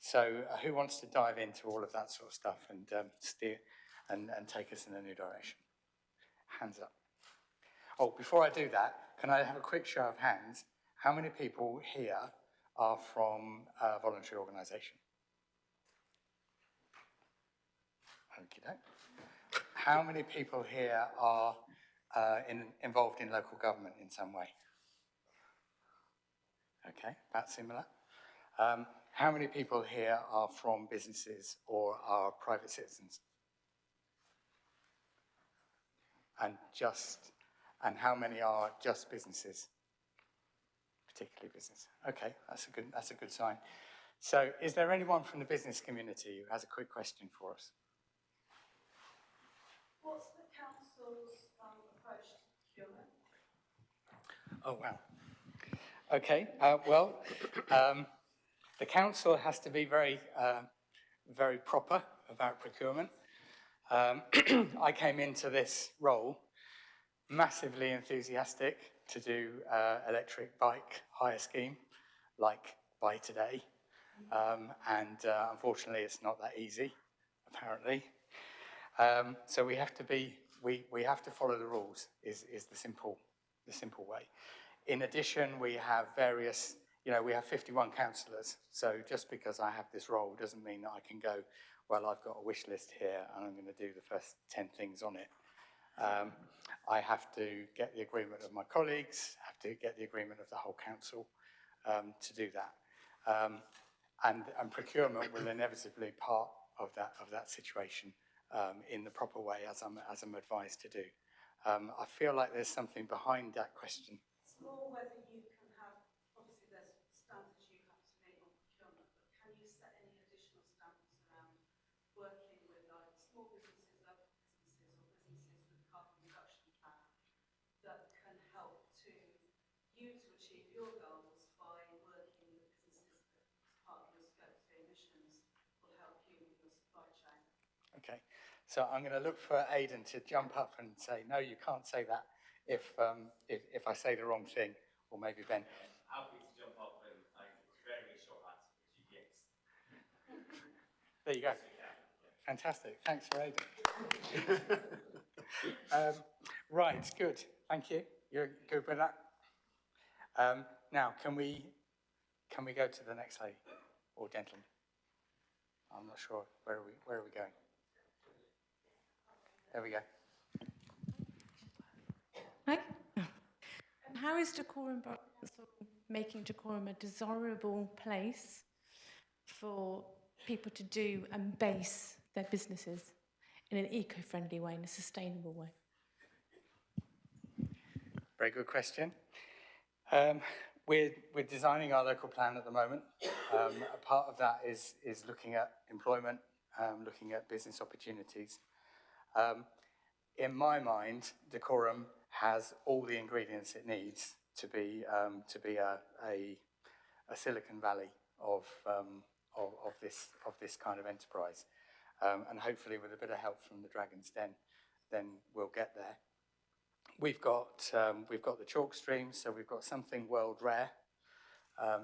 So who wants to dive into all of that sort of stuff and steer and take us in a new direction? Hands up. Oh, before I do that, can I have a quick show of hands? How many people here are from a voluntary organisation? Okey-doke. How many people here are involved in local government in some way? Okay, that's similar. How many people here are from businesses or are private citizens? And how many are just businesses? Particularly business. Okay, that's a good sign. So, is there anyone from the business community who has a quick question for us? What's the council's approach to procurement? Oh, wow. Okay, the council has to be very, very proper about procurement. I came into this role massively enthusiastic to do electric bike hire scheme, like Buy Today. Unfortunately, it's not that easy, apparently. So we have to follow the rules, is the simple way. In addition, we have we have 51 councillors. So just because I have this role doesn't mean that I can go, well, I've got a wish list here and I'm going to do the first 10 things on it. I have to get the agreement of my colleagues, have have to get the agreement of the whole council to do that. And procurement will inevitably be part of that situation in the proper way, as I'm advised to do. I feel like there's something behind that question. It's more whether you can have, obviously there's standards you have to meet on procurement, but can you set any additional standards around working with like small businesses, local businesses, or businesses with carbon reduction plan that can help to you to achieve your goals by working with businesses that, as part of your scope 3 emissions, will help you with your supply chain? Okay, so I'm going to look for Aidan to jump up and say, no, you can't say that if I say the wrong thing, or maybe Ben. Happy to jump up, and I think it's very, very short answer, which is yes. There you go. Fantastic. Thanks for Aidan. Right, good. Thank you. You're good with that? Now, can we go to the next lady or gentleman? I'm not sure. Where are we going? There we go. Hi. How is Dacorum making Dacorum a desirable place for people to do and base their businesses in an eco-friendly way, in a sustainable way? Very good question. We're designing our local plan at the moment. A part of that is looking at employment, looking at business opportunities. In my mind, Dacorum has all the ingredients it needs to be a Silicon Valley of this kind of enterprise, and hopefully with a bit of help from the Dragon's Den, then we'll get there. We've got the chalk streams, so we've got something world rare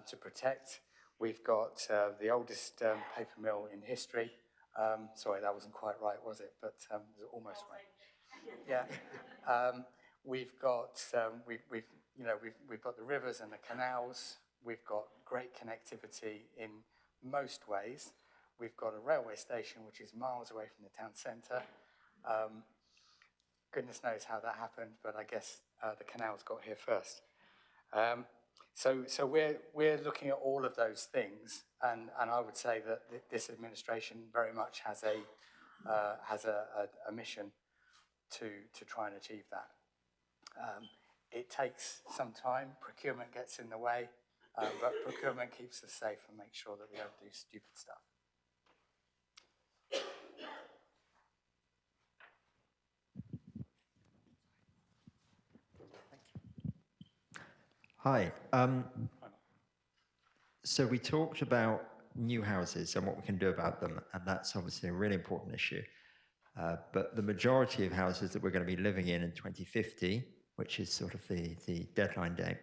to protect. We've got the oldest paper mill in history. Sorry, that wasn't quite right, was it? But it was almost right. Yeah. We've got the rivers and the canals. We've got great connectivity in most ways. We've got a railway station which is miles away from the town centre. Goodness knows how that happened, but I guess the canals got here first. So we're looking at all of those things, and I would say that this administration very much has a mission to try and achieve that. It takes some time. Procurement gets in the way, but procurement keeps us safe and makes sure that we don't do stupid stuff. Hi. So we talked about new houses and what we can do about them, and that's obviously a really important issue. But the majority of houses that we're going to be living in 2050, which is sort of the deadline date,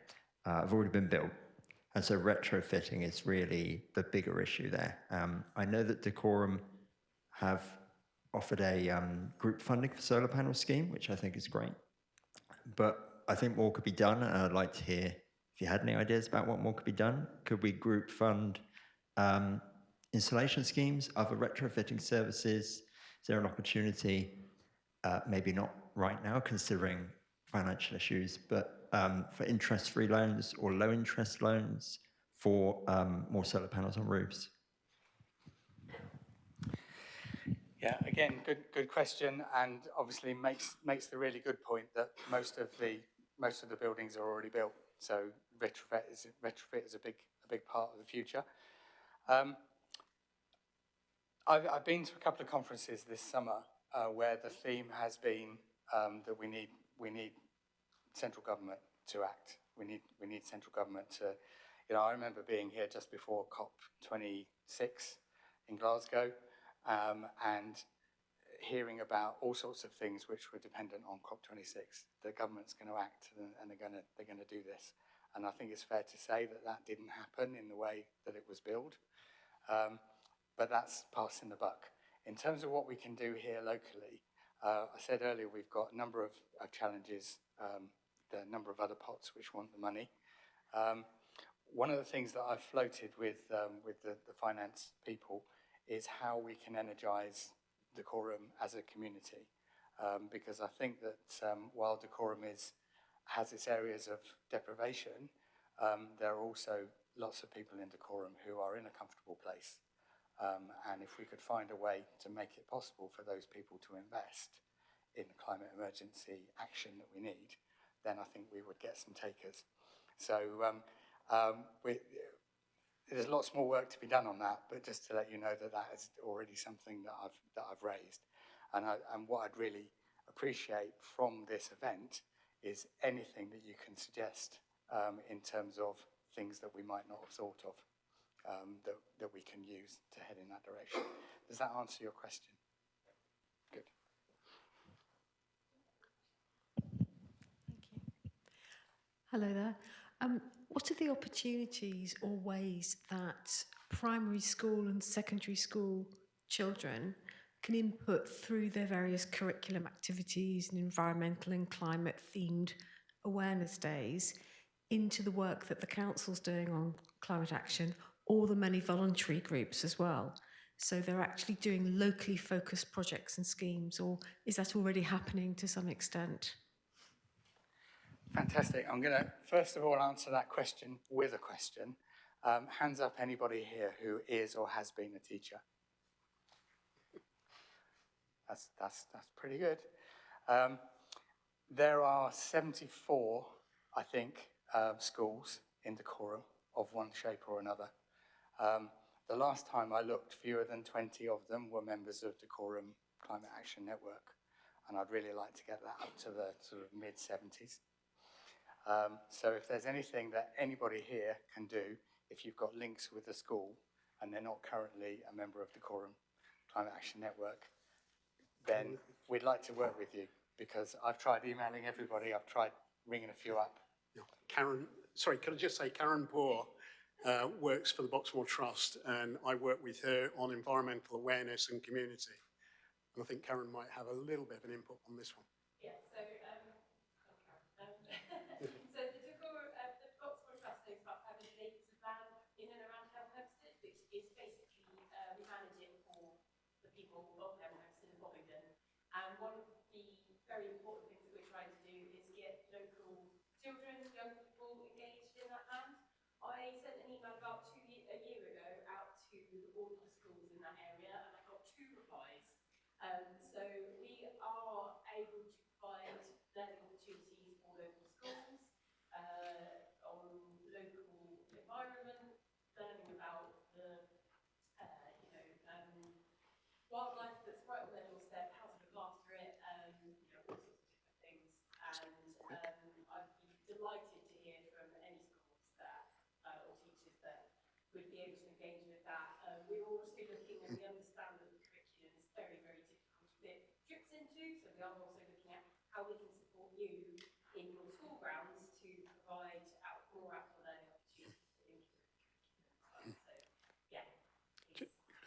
have already been built. And so retrofitting is really the bigger issue there. I know that Dacorum have offered a group funding for solar panel scheme, which I think is great. But I think more could be done, and I'd like to hear if you had any ideas about what more could be done. Could we group fund installation schemes, other retrofitting services? Is there an opportunity, maybe not right now considering financial issues, but for interest-free loans or low-interest loans for more solar panels on roofs? Yeah, again, good question, and obviously makes the really good point that most of the buildings are already built. So retrofit is a big part of the future. I've been to a couple of conferences this summer where the theme has been that we need central government to act. We need central government to, I remember being here just before COP26 in Glasgow, and hearing about all sorts of things which were dependent on COP26. The government's going to act, and they're going to do this. And I think it's fair to say that didn't happen in the way that it was billed. But that's passing the buck. In terms of what we can do here locally, I said earlier we've got a number of challenges, the number of other pots which want the money. One of the things that I've floated with the finance people is how we can energise Dacorum as a community, because I think that while Dacorum has its areas of deprivation, there are also lots of people in Dacorum who are in a comfortable place. And if we could find a way to make it possible for those people to invest in the climate emergency action that we need, then I think we would get some takers. So there's lots more work to be done on that, but just to let you know that that is already something that I've raised. And what I'd really appreciate from this event is anything that you can suggest in terms of things that we might not have thought of that we can use to head in that direction. Does that answer your question? Good. Thank you. Hello there. What are the opportunities or ways that primary school and secondary school children can input through their various curriculum activities and environmental and climate themed awareness days into the work that the council's doing on climate action, or the many voluntary groups as well? So they're actually doing locally focused projects and schemes, or is that already happening to some extent? Fantastic. I'm going to first of all answer that question with a question. Hands up anybody here who is or has been a teacher. That's pretty good. There are 74, I think, schools in Dacorum of one shape or another. The last time I looked, fewer than 20 of them were members of Dacorum Climate Action Network, and I'd really like to get that up to the sort of mid-70s. So if there's anything that anybody here can do, if you've got links with the school and they're not currently a member of Dacorum Climate Action Network, then we'd like to work with you, because I've tried emailing everybody, I've tried ringing a few up. Karen, sorry, can I just say Karen Poor works for the Boxmoor Trust, and I work with her on environmental awareness and community. And I think Karen might have a little bit of an input on this one. Yeah, so, so the Dacorum Trust owns about 500 acres of land in and around Hemel Hempstead, which is basically managing for the people of Hemel Hempstead and Bovingdon. And one of the very important things that we're trying to do is get local children, young people engaged in that land. I sent an email about a year ago out to all of the schools in that area, and I got 2 replies. So we are able to provide learning opportunities for local schools, on local environment, learning about the, wildlife that's right on their doorstep, how to look after it, all sorts of different things. And I'd be delighted to hear from any schools that, or teachers that would be able to engage with that. We're also looking, and we understand that the curriculum is very, very difficult to fit trips into, so we are also looking at how we can support you in your school grounds to provide more outdoor learning opportunities within curriculum as well. So, yeah.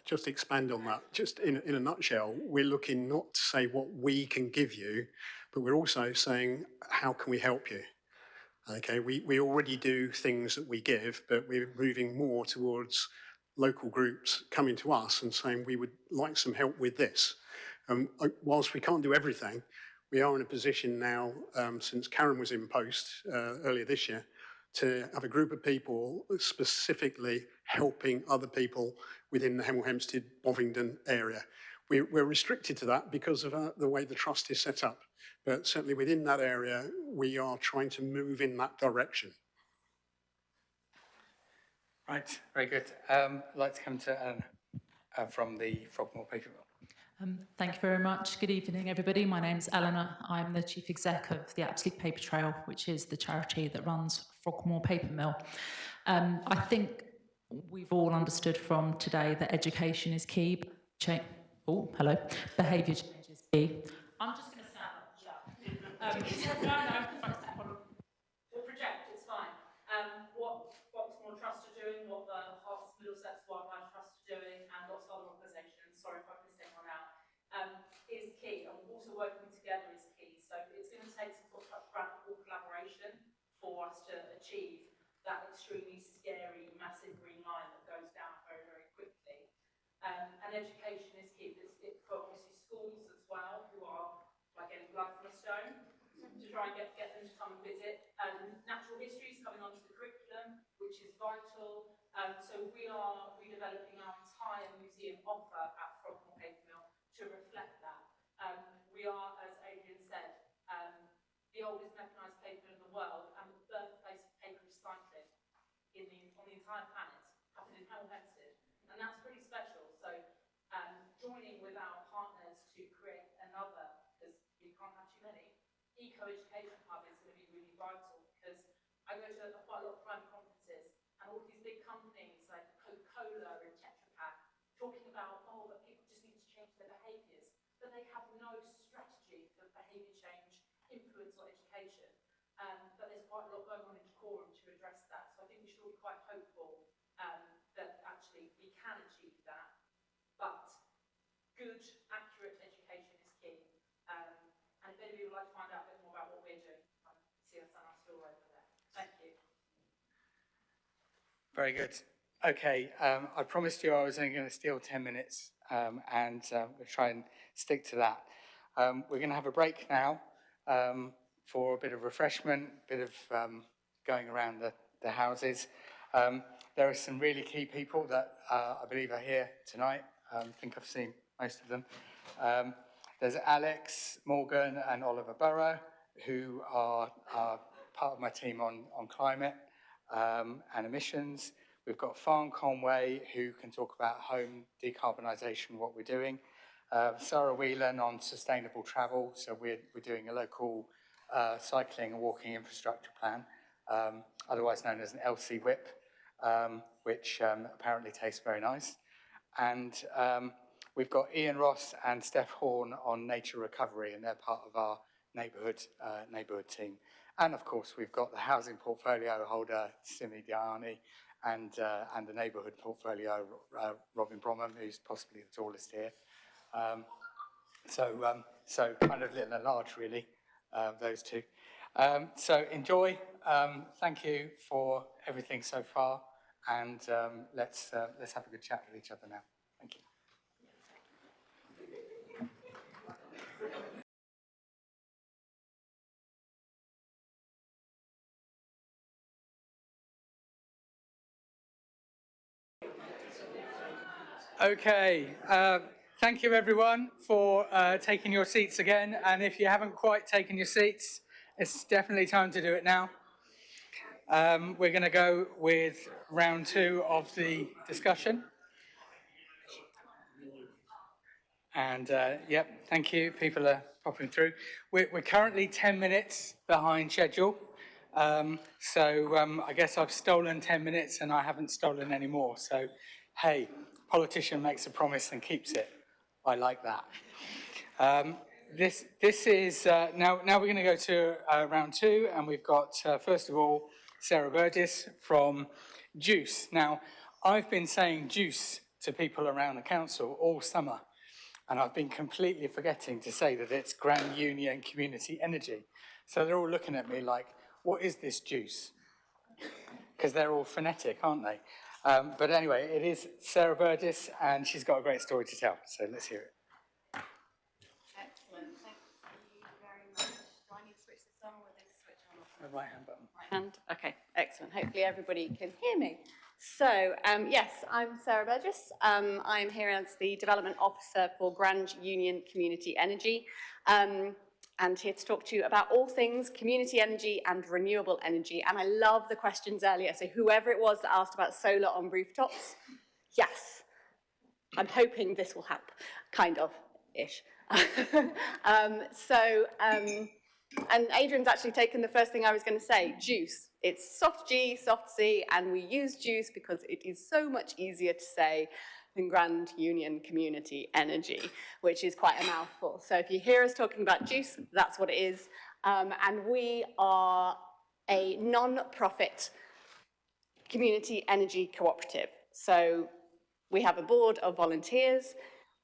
Just expand on that. Just in a nutshell, we're looking not to say what we can give you, but we're also saying, how can we help you? Okay, we already do things that we give, but we're moving more towards local groups coming to us and saying, we would like some help with this. Whilst we can't do everything, we are in a position now, since Karen was in post earlier this year, to have a group of people specifically helping other people within the Hemel Hempstead, Bovingdon area. We're restricted to that because of the way the trust is set up. But certainly within that area, we are trying to move in that direction. Right, very good. I'd like to come to Eleanor from the Frogmore Paper Mill. Thank you very much. Good evening, everybody. My name's Eleanor. I'm the Chief Exec of the Absolute Paper Trail, which is the charity that runs Frogmore Paper Mill. I think we've all understood from today that education is key. Behaviour change is key. I'm just going to stand up. No, we'll project, it's fine. What Boxmoor Trust are doing, what the Herts Middlesex Wildlife Trust are doing, and lots of other organisations, sorry if I've missed anyone out, is key, and also working together is key. So it's going to take some sort of practical collaboration for us to achieve that extremely scary, massive green line that goes down very, very quickly. And education is key. It's for obviously schools as well, who are like getting blood from a stone. try and get them to come and visit. Natural history is coming onto the curriculum, which is vital. So we are redeveloping our entire museum offer at Frogmore Paper Mill to reflect that. We are, as Adrian said, the oldest mechanised paper in the world and the birthplace of paper recycling on the entire planet, happened in Hemel Hempstead, and that's pretty special. So joining with our partners to create another, because we can't have too many, eco-education hub is going to be really vital, because I go to quite a lot of private conferences and all these big companies like Coca-Cola and Tetra Pak talking about, oh, but people just need to change their behaviours, but they have no strategy for behaviour change, influence or education. But there's quite a lot going on in Dacorum to address that. So I think we should all be quite hopeful that actually we can achieve that. But good, accurate education is key. And if anybody would like to find out a bit more about what we're doing, see us on our store over there. Thank you. Very good. Okay, I promised you I was only going to steal 10 minutes and we'll try and stick to that. We're going to have a break now for a bit of refreshment, a bit of going around the houses. There are some really key people that I believe are here tonight. I think I've seen most of them. There's Alex, Morgan and Oliver Burrow, who are part of my team on climate and emissions. We've got Farn Conway, who can talk about home decarbonisation, what we're doing. Sarah Whelan on sustainable travel. So we're doing a local cycling and walking infrastructure plan, otherwise known as an LC WIP, which apparently tastes very nice. And we've got Ian Ross and Steph Horn on nature recovery, and they're part of our neighbourhood team. And of course, we've got the housing portfolio holder, Simi Diani, and the neighbourhood portfolio, Robin Bromham, who's possibly the tallest here. So kind of little and large, really, those two. So enjoy. Thank you for everything so far, and let's have a good chat with each other now. Thank you. Okay, thank you everyone for taking your seats again, and if you haven't quite taken your seats, it's definitely time to do it now. We're going to go with round 2 of the discussion. And yep, thank you, people are popping through. We're currently 10 minutes behind schedule, so I guess I've stolen 10 minutes and I haven't stolen any more, so hey, politician makes a promise and keeps it. I like that. This is, now we're going to go to round 2, and we've got, first of all, Sarah Burgess from Juice. Now, I've been saying juice to people around the council all summer, and I've been completely forgetting to say that it's Grand Union Community Energy. So they're all looking at me like, what is this juice? Because they're all phonetic, aren't they? But anyway, it is Sarah Burgess, and she's got a great story to tell, so let's hear it. Excellent, thank you very much. Do I need to switch this on, or will this switch on? The right hand button. Right hand, okay, excellent. Hopefully everybody can hear me. So, yes, I'm Sarah Burgess. I'm here as the Development Officer for Grand Union Community Energy. And here to talk to you about all things community energy and renewable energy. And I love the questions earlier. So whoever it was that asked about solar on rooftops, yes, I'm hoping this will help, kind of-ish. And Adrian's actually taken the first thing I was going to say, juice. It's soft G, soft C, and we use juice because it is so much easier to say than Grand Union Community Energy, which is quite a mouthful. So if you hear us talking about juice, that's what it is. And we are a non-profit community energy cooperative. So we have a board of volunteers,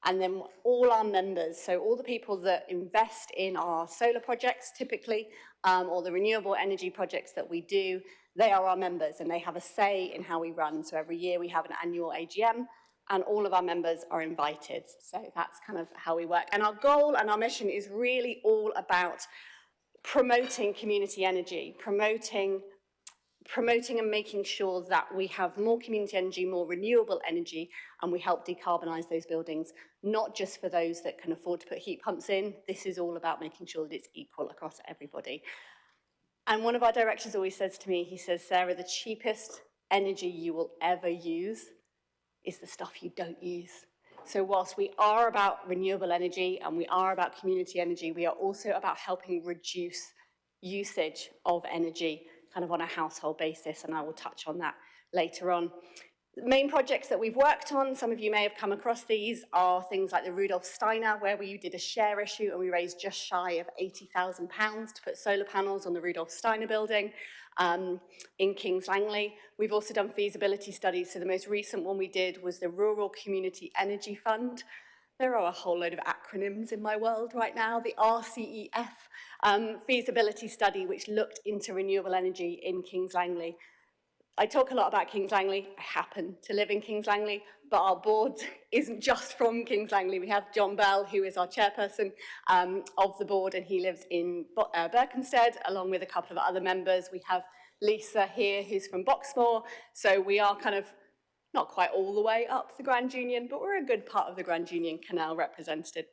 and then all our members, so all the people that invest in our solar projects typically, or the renewable energy projects that we do, they are our members and they have a say in how we run. So every year we have an annual AGM and all of our members are invited. So that's kind of how we work. And our goal and our mission is really all about promoting community energy, promoting and making sure that we have more community energy, more renewable energy, and we help decarbonise those buildings, not just for those that can afford to put heat pumps in. This is all about making sure that it's equal across everybody. And one of our directors always says to me, he says, Sarah, the cheapest energy you will ever use is the stuff you don't use. So whilst we are about renewable energy and we are about community energy, we are also about helping reduce usage of energy kind of on a household basis, and I will touch on that later on. The main projects that we've worked on, some of you may have come across these, are things like the Rudolf Steiner, where we did a share issue and we raised just shy of £80,000 to put solar panels on the Rudolf Steiner building in Kings Langley. We've also done feasibility studies, so the most recent one we did was the Rural Community Energy Fund. There are a whole load of acronyms in my world right now. The RCEF feasibility study, which looked into renewable energy in Kings Langley. I talk a lot about Kings Langley. I happen to live in Kings Langley, but our board isn't just from Kings Langley. We have John Bell, who is our chairperson of the board, and he lives in Berkhamsted, along with a couple of other members. We have Lisa here, who's from Boxmoor. So we are kind of not quite all the way up the Grand Union, but we're a good part of the Grand Union Canal represented.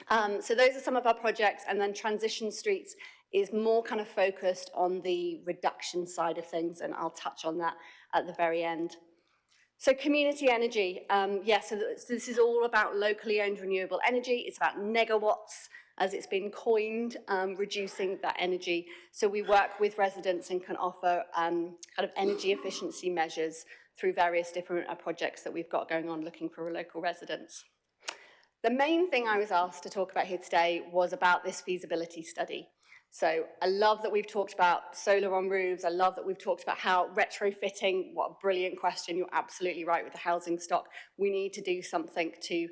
So those are some of our projects, and then Transition Streets is more kind of focused on the reduction side of things, and I'll touch on that at the very end. So community energy, so this is all about locally owned renewable energy. It's about negawatts, as it's been coined, reducing that energy. So we work with residents and can offer kind of energy efficiency measures through various different projects that we've got going on looking for local residents. The main thing I was asked to talk about here today was about this feasibility study. So I love that we've talked about solar on roofs. I love that we've talked about how retrofitting, what a brilliant question. You're absolutely right with the housing stock. We need to do something to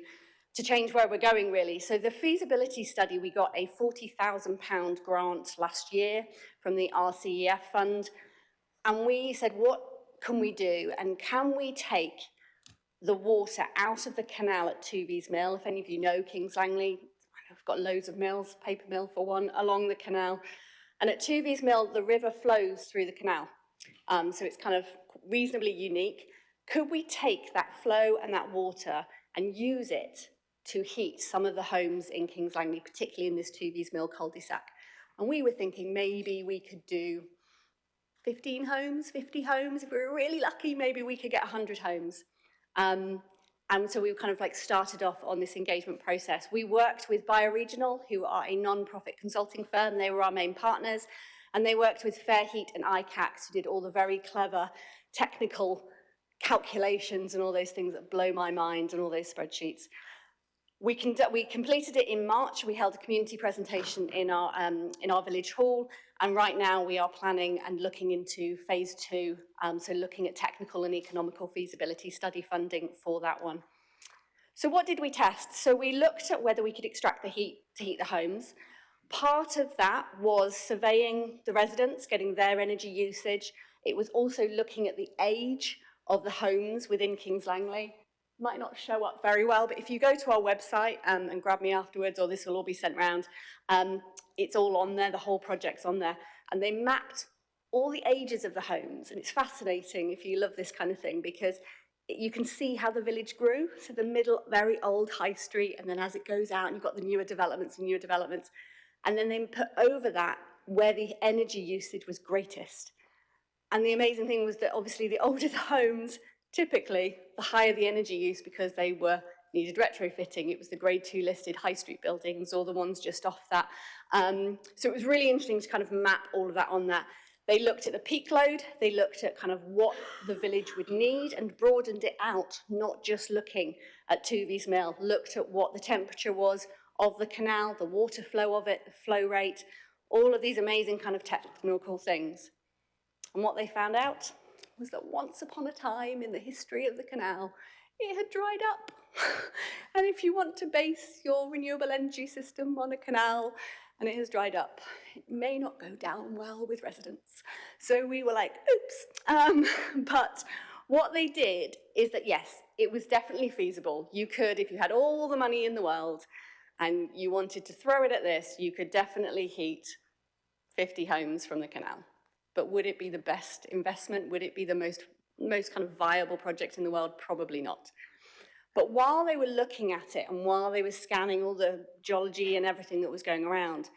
change where we're going, really. So the feasibility study, we got a £40,000 grant last year from the RCEF fund. And we said, what can we do? And can we take the water out of the canal at Toovies Mill? If any of you know Kings Langley, we've got loads of mills, paper mill for one, along the canal. And at Toovies Mill, the river flows through the canal. So it's kind of reasonably unique. Could we take that flow and that water and use it to heat some of the homes in Kings Langley, particularly in this Toovies Mill cul-de-sac? And we were thinking maybe we could do 15 homes, 50 homes. If we were really lucky, maybe we could get 100 homes. And so we kind of like started off on this engagement process. We worked with Bioregional, who are a non-profit consulting firm. They were our main partners. And they worked with Fair Heat and ICAX, who did all the very clever technical calculations and all those things that blow my mind and all those spreadsheets. We completed it in March. We held a community presentation in our village hall. And right now we are planning and looking into phase 2, so looking at technical and economical feasibility study funding for that one. So what did we test? So we looked at whether we could extract the heat to heat the homes. Part of that was surveying the residents, getting their energy usage. It was also looking at the age of the homes within Kings Langley. Might not show up very well, but if you go to our website and grab me afterwards, or this will all be sent round, it's all on there, the whole project's on there. And they mapped all the ages of the homes, and it's fascinating if you love this kind of thing, because you can see how the village grew. So the middle, very old high street, and then as it goes out, and you've got the newer developments and newer developments. And then they put over that where the energy usage was greatest. And the amazing thing was that obviously the older the homes, typically the higher the energy use, because they needed retrofitting. It was the grade 2 listed high street buildings, or the ones just off that. So it was really interesting to kind of map all of that on that. They looked at the peak load, they looked at kind of what the village would need and broadened it out, not just looking at Toovies Mill, looked at what the temperature was of the canal, the water flow of it, the flow rate, all of these amazing kind of technical things. And what they found out was that once upon a time in the history of the canal, it had dried up. And if you want to base your renewable energy system on a canal and it has dried up, it may not go down well with residents. So we were like, oops. But what they did is that, yes, it was definitely feasible. You could, if you had all the money in the world and you wanted to throw it at this, you could definitely heat 50 homes from the canal. But would it be the best investment? Would it be the most kind of viable project in the world? Probably not. But while they were looking at it and while they were scanning all the geology and everything that was going around,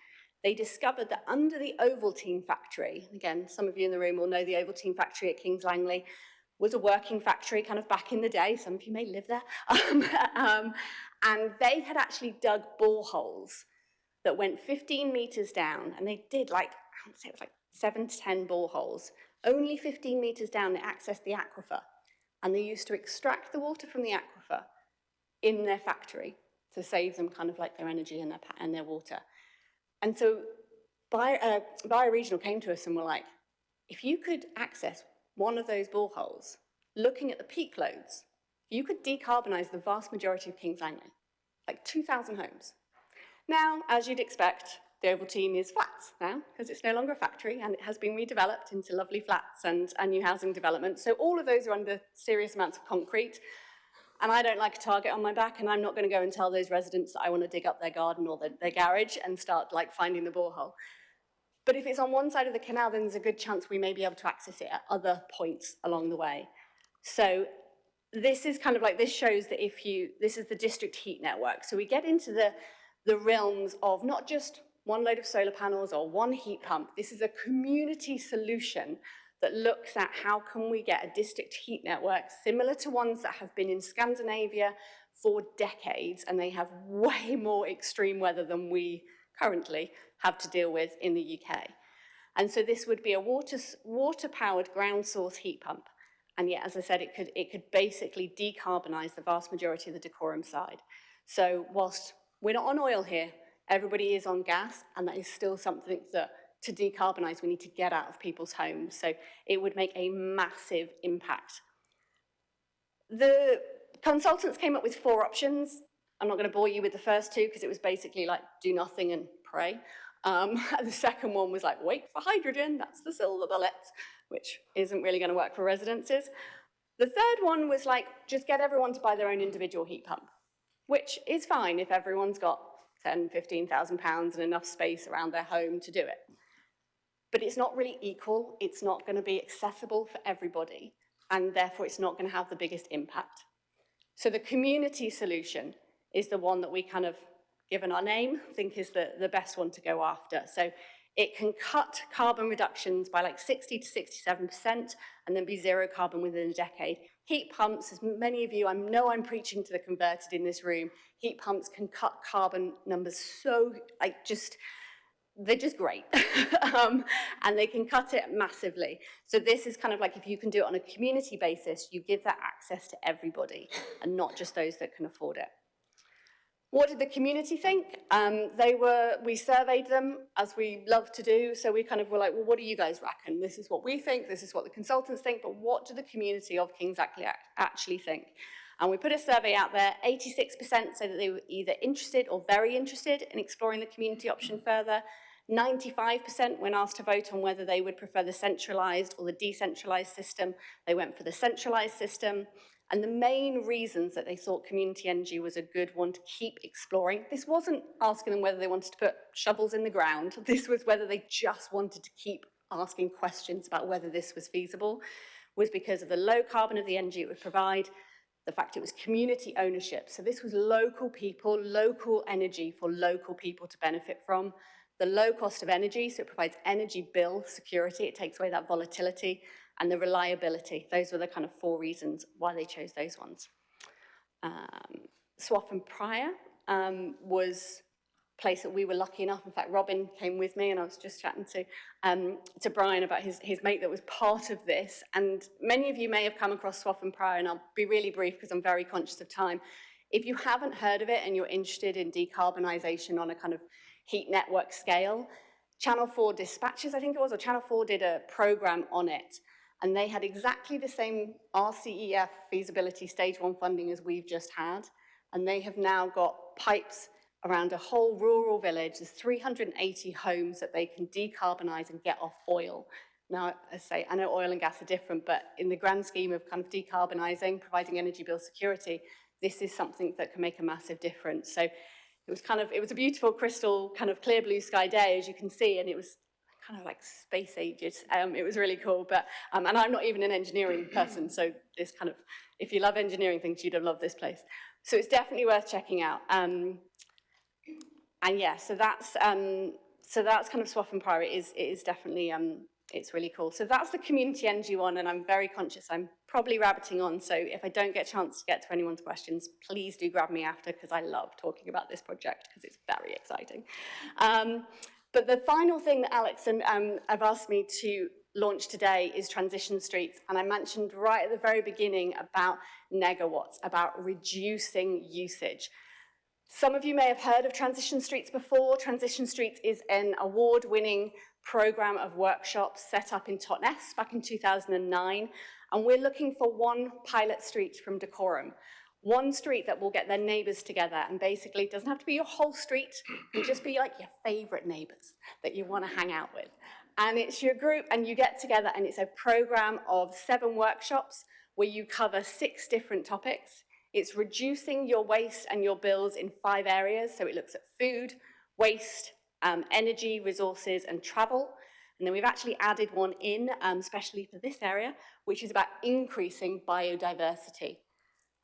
they discovered that under the Ovaltine factory, again, some of you in the room will know the Ovaltine factory at Kings Langley, was a working factory kind of back in the day. Some of you may live there. And they had actually dug boreholes that went 15 meters down, and they did like, I would say it was like 7 to 10 boreholes. Only 15 meters down, they accessed the aquifer, and they used to extract the water from the aquifer in their factory to save them kind of like their energy and their water. And so Bioregional came to us and were like, if you could access one of those boreholes, looking at the peak loads, you could decarbonize the vast majority of Kings Langley, like 2,000 homes. Now, as you'd expect, the Ovaltine is flats now, because it's no longer a factory, and it has been redeveloped into lovely flats and new housing development. So all of those are under serious amounts of concrete. And I don't like a target on my back, and I'm not going to go and tell those residents that I want to dig up their garden or their garage and start like finding the borehole. But if it's on one side of the canal, then there's a good chance we may be able to access it at other points along the way. So this is kind of like, this shows that this is the district heat network. So we get into the realms of not just one load of solar panels or one heat pump. This is a community solution that looks at how can we get a district heat network similar to ones that have been in Scandinavia for decades, and they have way more extreme weather than we currently have to deal with in the UK. And so this would be a water-powered ground source heat pump. And yet, as I said, it could basically decarbonize the vast majority of the Dacorum side. So whilst we're not on oil here, everybody is on gas, and that is still something that to decarbonize, we need to get out of people's homes. So it would make a massive impact. The consultants came up with 4 options. I'm not going to bore you with the first 2 because it was basically like do nothing and pray. The second one was like wait for hydrogen, that's the silver bullet, which isn't really going to work for residences. The third one was like just get everyone to buy their own individual heat pump, which is fine if everyone's got 10, 15,000 pounds and enough space around their home to do it. But it's not really equal, it's not going to be accessible for everybody, and therefore it's not going to have the biggest impact. So the community solution is the one that we kind of, given our name, think is the best one to go after. So it can cut carbon reductions by like 60 to 67% and then be 0 carbon within a decade. Heat pumps, as many of you, I know I'm preaching to the converted in this room, heat pumps can cut carbon numbers so, like they're just great. And they can cut it massively. So this is kind of like if you can do it on a community basis, you give that access to everybody and not just those that can afford it. What did the community think? We surveyed them, as we love to do, so we kind of were like, well, what do you guys reckon? This is what we think, this is what the consultants think, but what do the community of Kings Langley actually think? And we put a survey out there, 86% said that they were either interested or very interested in exploring the community option further. 95% when asked to vote on whether they would prefer the centralised or the decentralised system, they went for the centralised system. And the main reasons that they thought community energy was a good one to keep exploring, this wasn't asking them whether they wanted to put shovels in the ground, this was whether they just wanted to keep asking questions about whether this was feasible, was because of the low carbon of the energy it would provide, the fact it was community ownership. So this was local people, local energy for local people to benefit from. The low cost of energy, so it provides energy bill security, it takes away that volatility, and the reliability. Those were the kind of 4 reasons why they chose those ones. Swaff and Prior was a place that we were lucky enough. In fact, Robin came with me, and I was just chatting to Brian about his mate that was part of this. And many of you may have come across Swaff and Prior, and I'll be really brief because I'm very conscious of time. If you haven't heard of it and you're interested in decarbonisation on a kind of heat network scale, Channel 4 Dispatches, I think it was, or Channel 4 did a programme on it. And they had exactly the same RCEF feasibility stage 1 funding as we've just had. And they have now got pipes around a whole rural village. There's 380 homes that they can decarbonise and get off oil. Now, as I say, I know oil and gas are different, but in the grand scheme of kind of decarbonising, providing energy bill security, this is something that can make a massive difference. So it was a beautiful crystal kind of clear blue sky day, as you can see, and it was kind of like space ages. It was really cool, but, and I'm not even an engineering person, so this kind of, if you love engineering things, you'd have loved this place. So it's definitely worth checking out. And yeah, so that's kind of Swaffham Priory. It is definitely, it's really cool. So that's the community energy one, and I'm very conscious I'm probably rabbiting on, so if I don't get a chance to get to anyone's questions, please do grab me after, because I love talking about this project, because it's very exciting. But the final thing that Alex and have asked me to launch today is transition streets, and I mentioned right at the very beginning about negawatts, about reducing usage. Some of you may have heard of Transition Streets before. Transition Streets is an award-winning program of workshops set up in Totnes back in 2009, and we're looking for one pilot street from Dacorum. One street that will get their neighbours together, and basically it doesn't have to be your whole street, it can just be like your favourite neighbours that you want to hang out with. And it's your group, and you get together, and it's a program of 7 workshops where you cover 6 different topics. It's reducing your waste and your bills in 5 areas. So it looks at food, waste, energy, resources, and travel. And then we've actually added one in, especially for this area, which is about increasing biodiversity.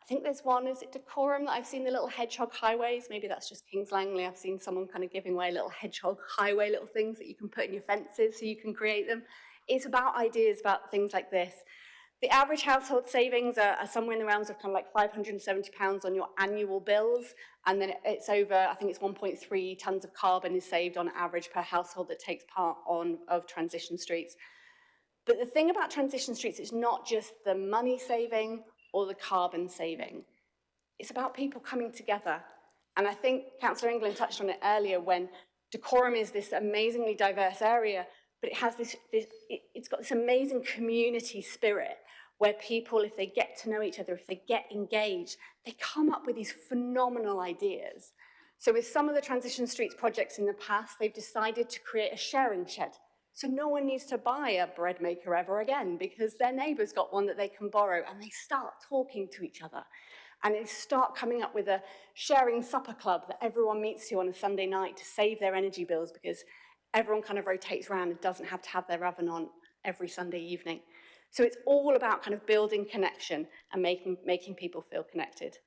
I think there's one, is it Dacorum, that I've seen the little hedgehog highways? Maybe that's just Kings Langley. I've seen someone kind of giving away little hedgehog highway, little things that you can put in your fences so you can create them. It's about ideas about things like this. The average household savings are somewhere in the realms of kind of like £570 on your annual bills, and then it's over, I think it's 1.3 tonnes of carbon is saved on average per household that takes part of transition streets. But the thing about transition streets is not just the money saving or the carbon saving. It's about people coming together. And I think Councillor England touched on it earlier when Dacorum is this amazingly diverse area, but it has it's got this amazing community spirit where people, if they get to know each other, if they get engaged, they come up with these phenomenal ideas. So with some of the Transition Streets projects in the past, they've decided to create a sharing shed. So no one needs to buy a bread maker ever again because their neighbour's got one that they can borrow, and they start talking to each other. And they start coming up with a sharing supper club that everyone meets to on a Sunday night to save their energy bills, because everyone kind of rotates around and doesn't have to have their oven on every Sunday evening. So it's all about kind of building connection and making people feel connected.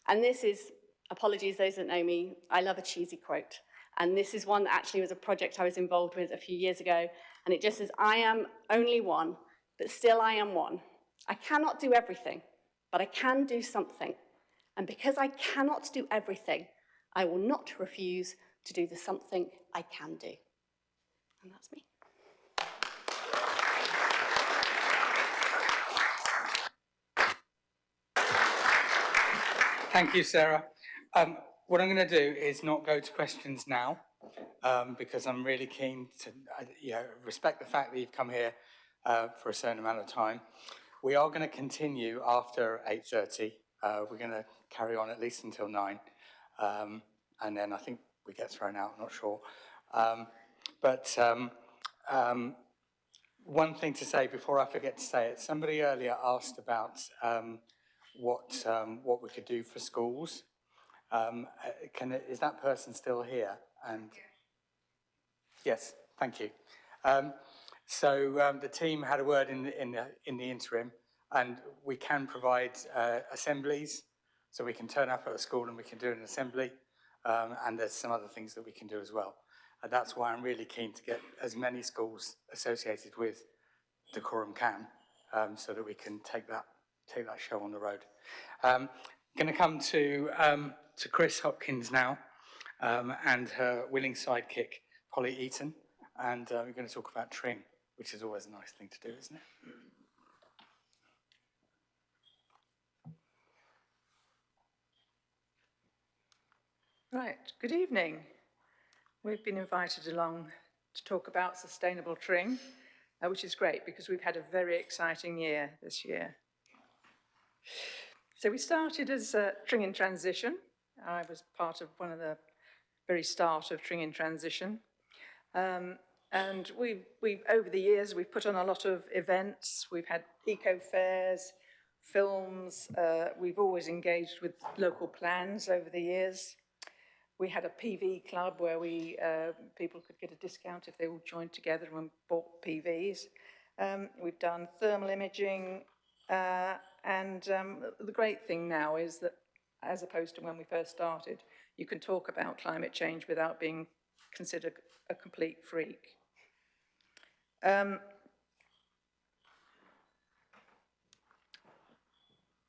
And this is, apologies those that know me, I love a cheesy quote. And this is one that actually was a project I was involved with a few years ago. And it just says, I am only one, but still I am one. I cannot do everything, but I can do something. And because I cannot do everything, I will not refuse to do the something I can do. And that's me. Thank you, Sarah. What I'm going to do is not go to questions now, because I'm really keen to respect the fact that you've come here for a certain amount of time. We are going to continue after 8:30. We're going to carry on at least until 9, and then I think we get thrown out, I'm not sure. One thing to say before I forget to say it, somebody earlier asked about what we could do for schools. Is that person still here? And yes, thank you. The team had a word in the interim, and we can provide assemblies, so we can turn up at a school and we can do an assembly, and there's some other things that we can do as well. And that's why I'm really keen to get as many schools associated with Dacorum CAN, so that we can take that show on the road. Going to come to Chris Hopkins now, and her willing sidekick, Polly Eaton, and we're going to talk about Tring, which is always a nice thing to do, isn't it? Right, good evening. We've been invited along to talk about Sustainable Tring, which is great because we've had a very exciting year this year. So we started as Tring in Transition. I was part of one of the very start of Tring in Transition. And we've over the years, we've put on a lot of events. We've had eco fairs, films. We've always engaged with local plans over the years. We had a PV club where people could get a discount if they all joined together and bought PVs. We've done thermal imaging, and the great thing now is that, as opposed to when we first started, you can talk about climate change without being considered a complete freak.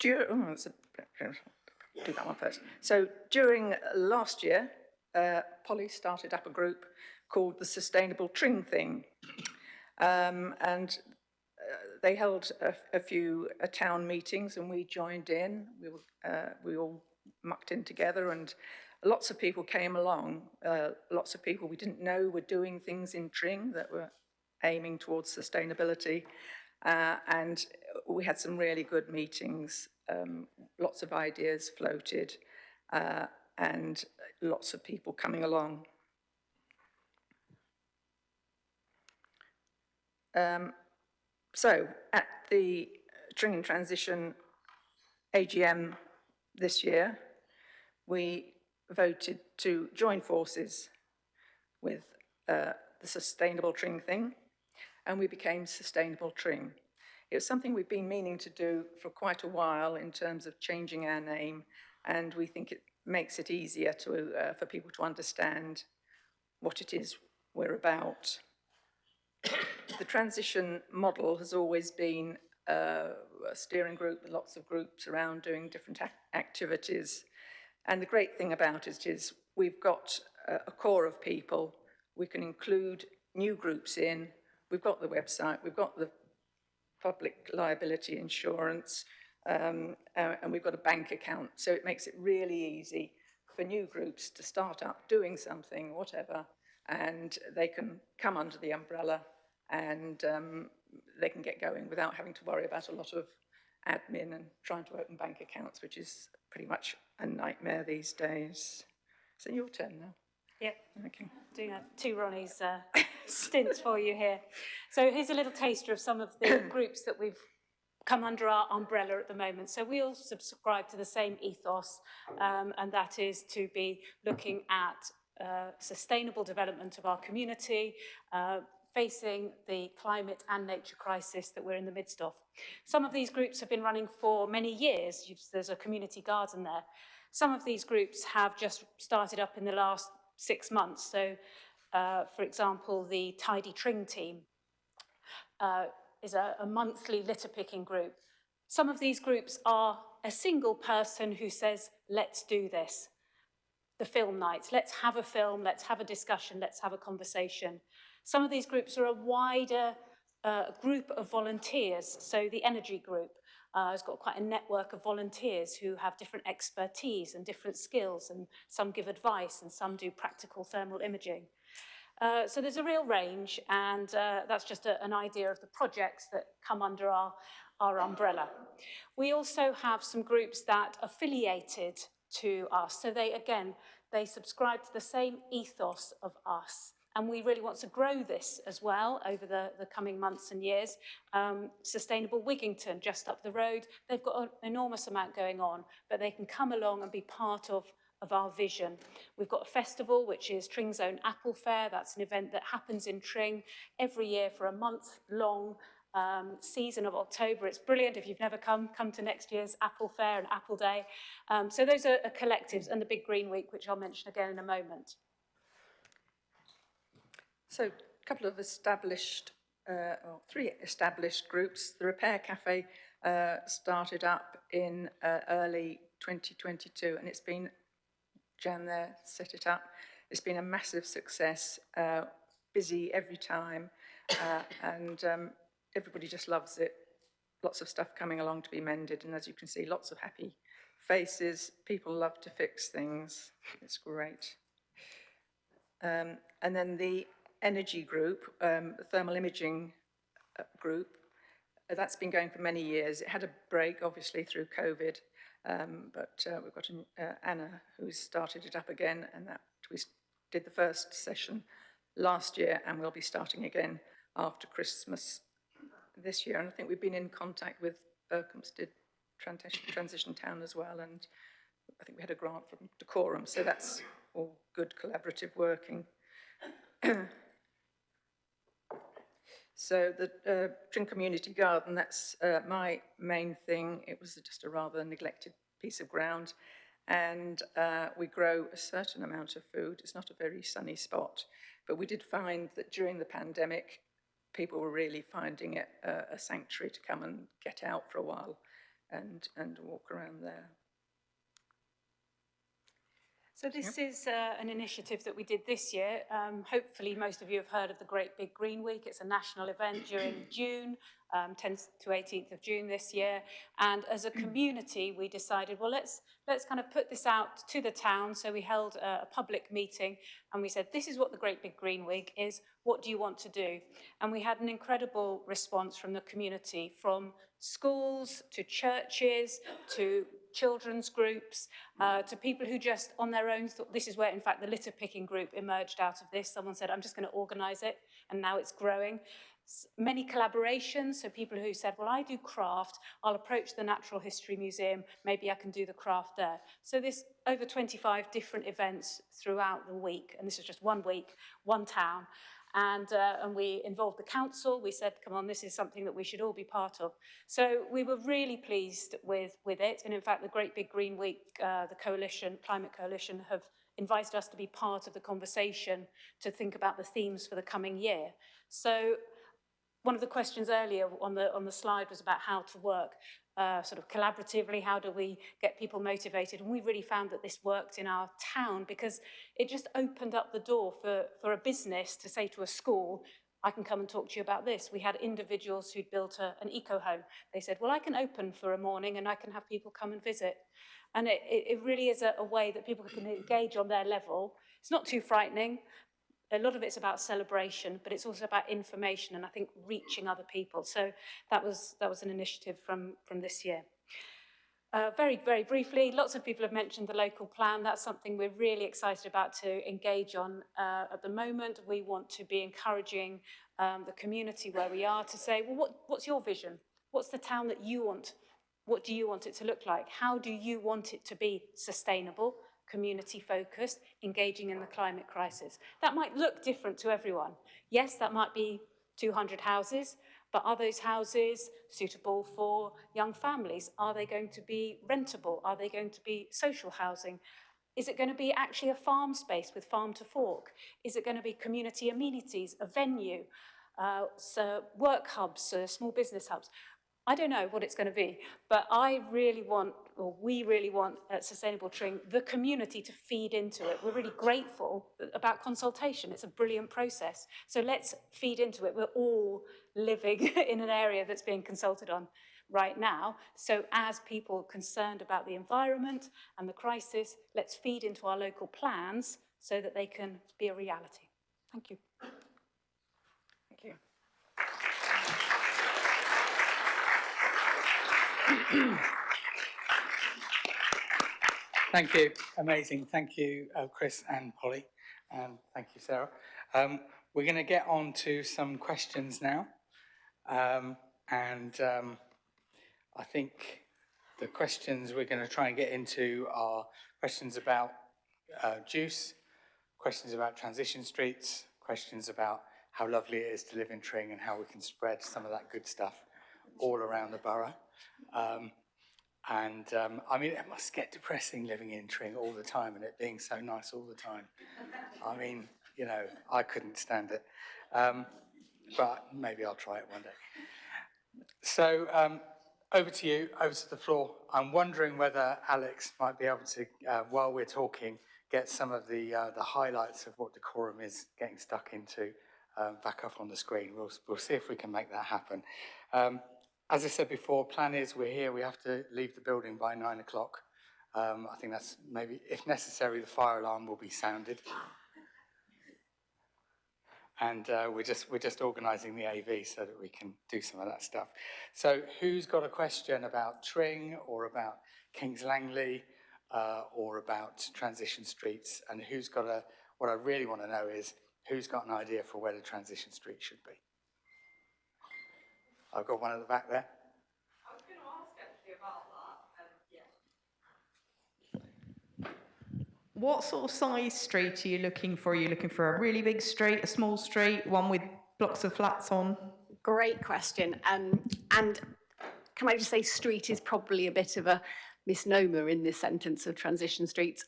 Do that one first. So during last year, Polly started up a group called the Sustainable Tring thing. And they held a few town meetings and we joined in. We all mucked in together and lots of people came along. Lots of people we didn't know were doing things in Tring that were aiming towards sustainability. And we had some really good meetings. Lots of ideas floated and lots of people coming along. So at the Tring and Transition AGM this year, we voted to join forces with the Sustainable Tring thing, and we became Sustainable Tring. It was something we've been meaning to do for quite a while in terms of changing our name, and we think it makes it easier for people to understand what it is we're about. The transition model has always been a steering group with lots of groups around doing different activities. And the great thing about it is we've got a core of people. We can include new groups in. We've got the website. We've got the public liability insurance. And we've got a bank account. So it makes it really easy for new groups to start up doing something, whatever, and they can come under the umbrella and they can get going without having to worry about a lot of admin and trying to open bank accounts, which is pretty much a nightmare these days. So your turn now. Yep. Okay. Doing two Ronnie's stints for you here. So here's a little taster of some of the groups that we've come under our umbrella at the moment. So we all subscribe to the same ethos, and that is to be looking at sustainable development of our community, facing the climate and nature crisis that we're in the midst of. Some of these groups have been running for many years. There's a community garden there. Some of these groups have just started up in the last 6 months. So, for example, the Tidy Tring team is a monthly litter picking group. Some of these groups are a single person who says, let's do this. The film nights, let's have a film, let's have a discussion, let's have a conversation. Some of these groups are a wider group of volunteers. So the energy group has got quite a network of volunteers who have different expertise and different skills, and some give advice and some do practical thermal imaging. So there's a real range, and that's just an idea of the projects that come under our umbrella. We also have some groups that are affiliated to us. So they subscribe to the same ethos of us. And we really want to grow this as well over the coming months and years. Sustainable Wigington, just up the road, they've got an enormous amount going on, but they can come along and be part of our vision. We've got a festival, which is Tring's own Apple Fair. That's an event that happens in Tring every year for a month-long season of October. It's brilliant. If you've never come to next year's Apple Fair and Apple Day. So those are collectives, and the Big Green Week, which I'll mention again in a moment. So a couple of established, three established groups. The Repair Cafe started up in early 2022, and it's been, Jan there set it up. It's been a massive success, busy every time, and everybody just loves it. Lots of stuff coming along to be mended, and as you can see, lots of happy faces. People love to fix things. It's great. And then the energy group, the thermal imaging group, that's been going for many years. It had a break, obviously, through COVID, but we've got Anna, who's started it up again, and that we did the first session last year, and we'll be starting again after Christmas this year. And I think we've been in contact with Hempstead Transition Town as well, and I think we had a grant from Dacorum, so that's all good collaborative working. So the Tring Community Garden, that's my main thing. It was just a rather neglected piece of ground, and we grow a certain amount of food. It's not a very sunny spot, but we did find that during the pandemic, people were really finding it a sanctuary to come and get out for a while and walk around there. So this is an initiative that we did this year. Hopefully most of you have heard of the Great Big Green Week. It's a national event during June, 10th to 18th of June this year. And as a community, we decided, well, let's kind of put this out to the town. So we held a public meeting and we said, this is what the Great Big Green Week is. What do you want to do? And we had an incredible response from the community, from schools to churches to children's groups, to people who just on their own thought, this is where in fact the litter picking group emerged out of this. Someone said, I'm just going to organise it, and now it's growing. Many collaborations, so people who said, well, I do craft, I'll approach the Natural History Museum, maybe I can do the craft there. So there's over 25 different events throughout the week, and this is just 1 week, one town. And we involved the council. We said, come on, this is something that we should all be part of. So we were really pleased with it. And in fact, the Great Big Green Week, the coalition, Climate Coalition, have invited us to be part of the conversation to think about the themes for the coming year. So one of the questions earlier on the slide was about how to work sort of collaboratively, how do we get people motivated? And we really found that this worked in our town because it just opened up the door for a business to say to a school, I can come and talk to you about this. We had individuals who'd built an eco-home. They said, well, I can open for a morning and I can have people come and visit. And it really is a way that people can engage on their level. It's not too frightening. A lot of it's about celebration, but it's also about information and I think reaching other people. So that was an initiative from this year. Very, very briefly, lots of people have mentioned the local plan. That's something we're really excited about to engage on at the moment. We want to be encouraging the community where we are to say, well, what's your vision? What's the town that you want? What do you want it to look like? How do you want it to be sustainable, community-focused, engaging in the climate crisis? That might look different to everyone. Yes, that might be 200 houses, but are those houses suitable for young families? Are they going to be rentable? Are they going to be social housing? Is it going to be actually a farm space with farm to fork? Is it going to be community amenities, a venue, so work hubs, small business hubs? I don't know what it's going to be, but I really want, or we really want at Sustainable Tring, the community to feed into it. We're really grateful about consultation. It's a brilliant process. So let's feed into it. We're all living in an area that's being consulted on right now. So as people concerned about the environment and the crisis, let's feed into our local plans so that they can be a reality. Thank you. Thank you. Thank you. Amazing. Thank you, Chris and Polly. And thank you, Sarah. We're going to get on to some questions now. I think the questions we're going to try and get into are questions about juice, questions about transition streets, questions about how lovely it is to live in Tring and how we can spread some of that good stuff all around the borough. I mean, it must get depressing living in Tring all the time and it being so nice all the time. I mean, you know, I couldn't stand it. But maybe I'll try it one day. So over to you, over to the floor. I'm wondering whether Alex might be able to, while we're talking, get some of the highlights of what Dacorum is getting stuck into back up on the screen. We'll see if we can make that happen. As I said before, plan is we're here, we have to leave the building by 9 o'clock. I think that's maybe, if necessary, the fire alarm will be sounded. And we're just organising the AV so that we can do some of that stuff. So who's got a question about Tring or about Kings Langley or about transition streets? And who's got what I really want to know is who's got an idea for where the transition street should be? I've got one at the back there. I was going to ask actually about that. what sort of size street are you looking for? Are you looking for a really big street, a small street, one with blocks of flats on? Great question. And can I just say street is probably a bit of a misnomer in this sentence of transition streets,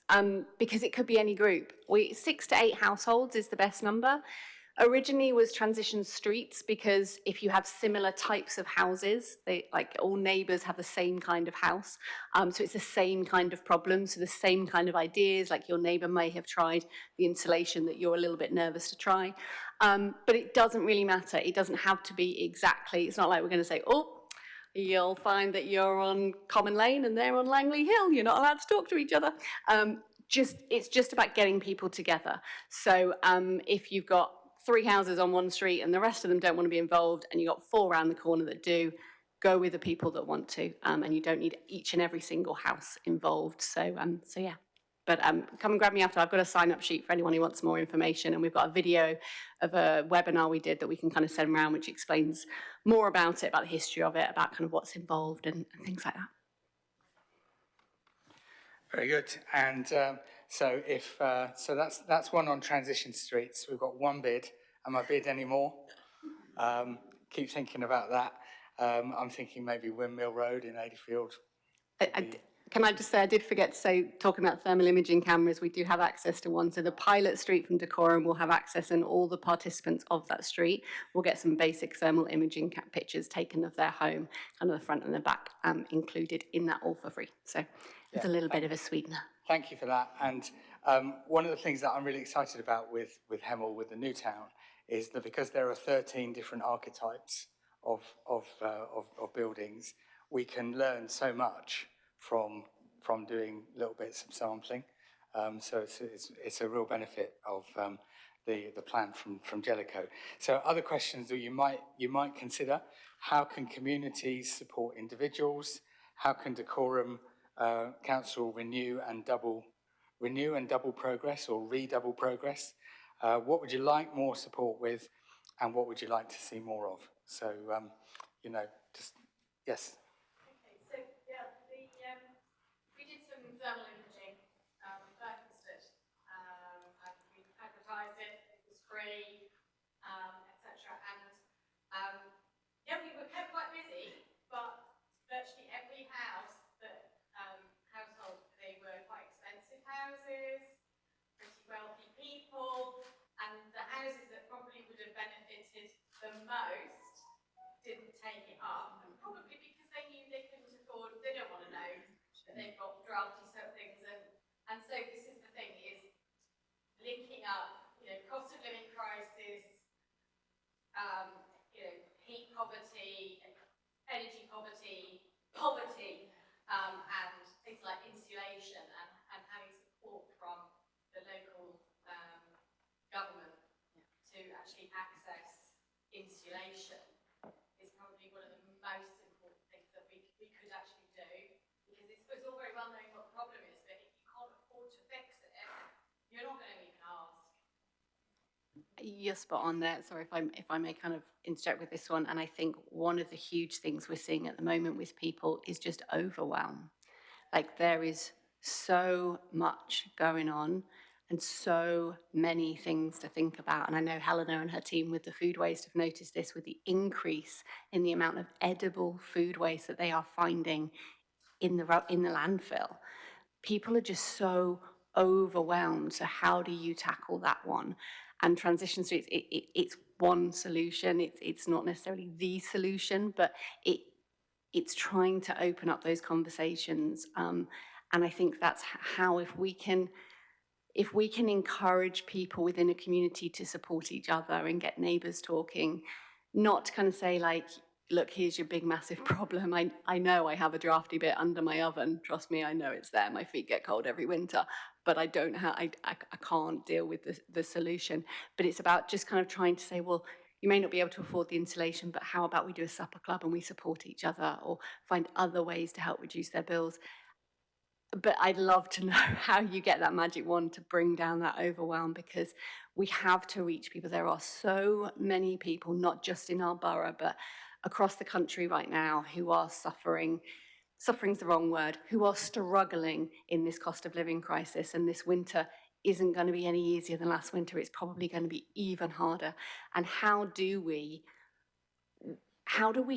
because it could be any group. 6 to 8 households is the best number. Originally was transition streets because if you have similar types of houses, like all neighbours have the same kind of house, so it's the same kind of problem, so the same kind of ideas, like your neighbour may have tried the insulation that you're a little bit nervous to try, but it doesn't really matter. It doesn't have to be exactly, it's not like we're going to say, oh, you'll find that you're on Common Lane and they're on Langley Hill. You're not allowed to talk to each other. It's just about getting people together. So if you've got 3 houses on one street and the rest of them don't want to be involved and you've got 4 around the corner that do, go with the people that want to, and you don't need each and every single house involved. So yeah. But come and grab me after. I've got a sign-up sheet for anyone who wants more information, and we've got a video of a webinar we did that we can kind of send around, which explains more about it, about the history of it, about kind of what's involved and things like that. Very good. And so that's one on transition streets. We've got 1 bid. Am I bid anymore? Keep thinking about that. I'm thinking maybe Windmill Road in Adeyfield. Can I just say, I did forget to say, talking about thermal imaging cameras, we do have access to one. So the pilot street from Dacorum will have access, and all the participants of that street will get some basic thermal imaging pictures taken of their home, kind of the front and the back, included in that all for free. So it's a little bit of a sweetener. Thank you for that. And one of the things that I'm really excited about with Hemel, with the new town, is that because there are 13 different archetypes of buildings, we can learn so much from doing little bits of sampling. So it's a real benefit of the plan from Jellicoe. So other questions that you might consider: how can communities support individuals? How can Dacorum Council renew and double progress or redouble progress? What would you like more support with, and what would you like to see more of? So just yes. Thermal imaging, Hempstead, and we advertised it, it was free, etc. And yeah, we were kept quite busy, but virtually every house household, they were quite expensive houses, pretty wealthy people, and the houses that probably would have benefited the most didn't take it up, and probably because they knew they couldn't afford, they don't want to know that they've got drafty sort of things, and so this is the thing, is linking up, cost of living crisis, heat poverty, energy poverty, and things like insulation, and having support from the local government to actually access insulation is probably one of the most important things that we could actually do. Because it's all very well knowing what the problem is, but if you can't afford to fix it, you're not going to even ask. You're spot on there. Sorry if I may kind of interject with this one. And I think one of the huge things we're seeing at the moment with people is just overwhelm. Like, there is so much going on and so many things to think about. And I know Helena and her team with the food waste have noticed this with the increase in the amount of edible food waste that they are finding in the landfill. People are just so overwhelmed. So how do you tackle that one? And transition streets, it's one solution. It's not necessarily the solution, but it's trying to open up those conversations. And I think that's how, if we can encourage people within a community to support each other and get neighbours talking, not to kind of say like, look, here's your big massive problem. I know I have a drafty bit under my oven. Trust me, I know it's there. My feet get cold every winter, but I can't deal with the solution. But it's about just kind of trying to say, well, you may not be able to afford the insulation, but how about we do a supper club and we support each other, or find other ways to help reduce their bills. But I'd love to know how you get that magic wand to bring down that overwhelm, because we have to reach people. There are so many people, not just in our borough, but across the country right now, who are suffering suffering's the wrong word, who are struggling in this cost of living crisis, and this winter isn't going to be any easier than last winter. It's probably going to be even harder. And how do we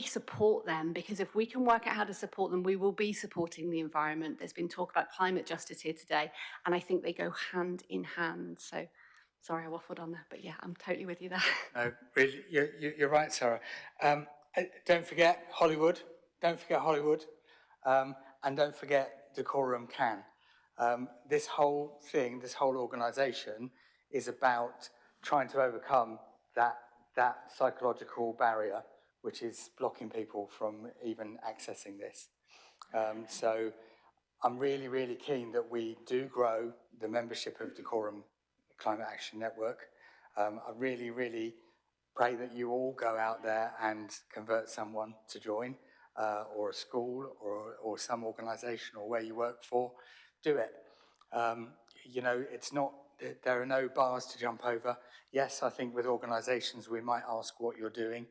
support them? Because if we can work out how to support them, we will be supporting the environment. There's been talk about climate justice here today, and I think they go hand in hand. So, sorry, I waffled on that, but yeah, I'm totally with you there. No, really, you're right, Sarah. Don't forget Hollywood. Don't forget Hollywood. And don't forget Dacorum CAN. This whole thing, this whole organisation is about trying to overcome that psychological barrier which is blocking people from even accessing this. So I'm really, really keen that we do grow the membership of Dacorum Climate Action Network. I really, really pray that you all go out there and convert someone to join, or a school or some organisation or where you work for. Do it. You know, it's not, there are no bars to jump over. Yes, I think with organisations we might ask what you're doing,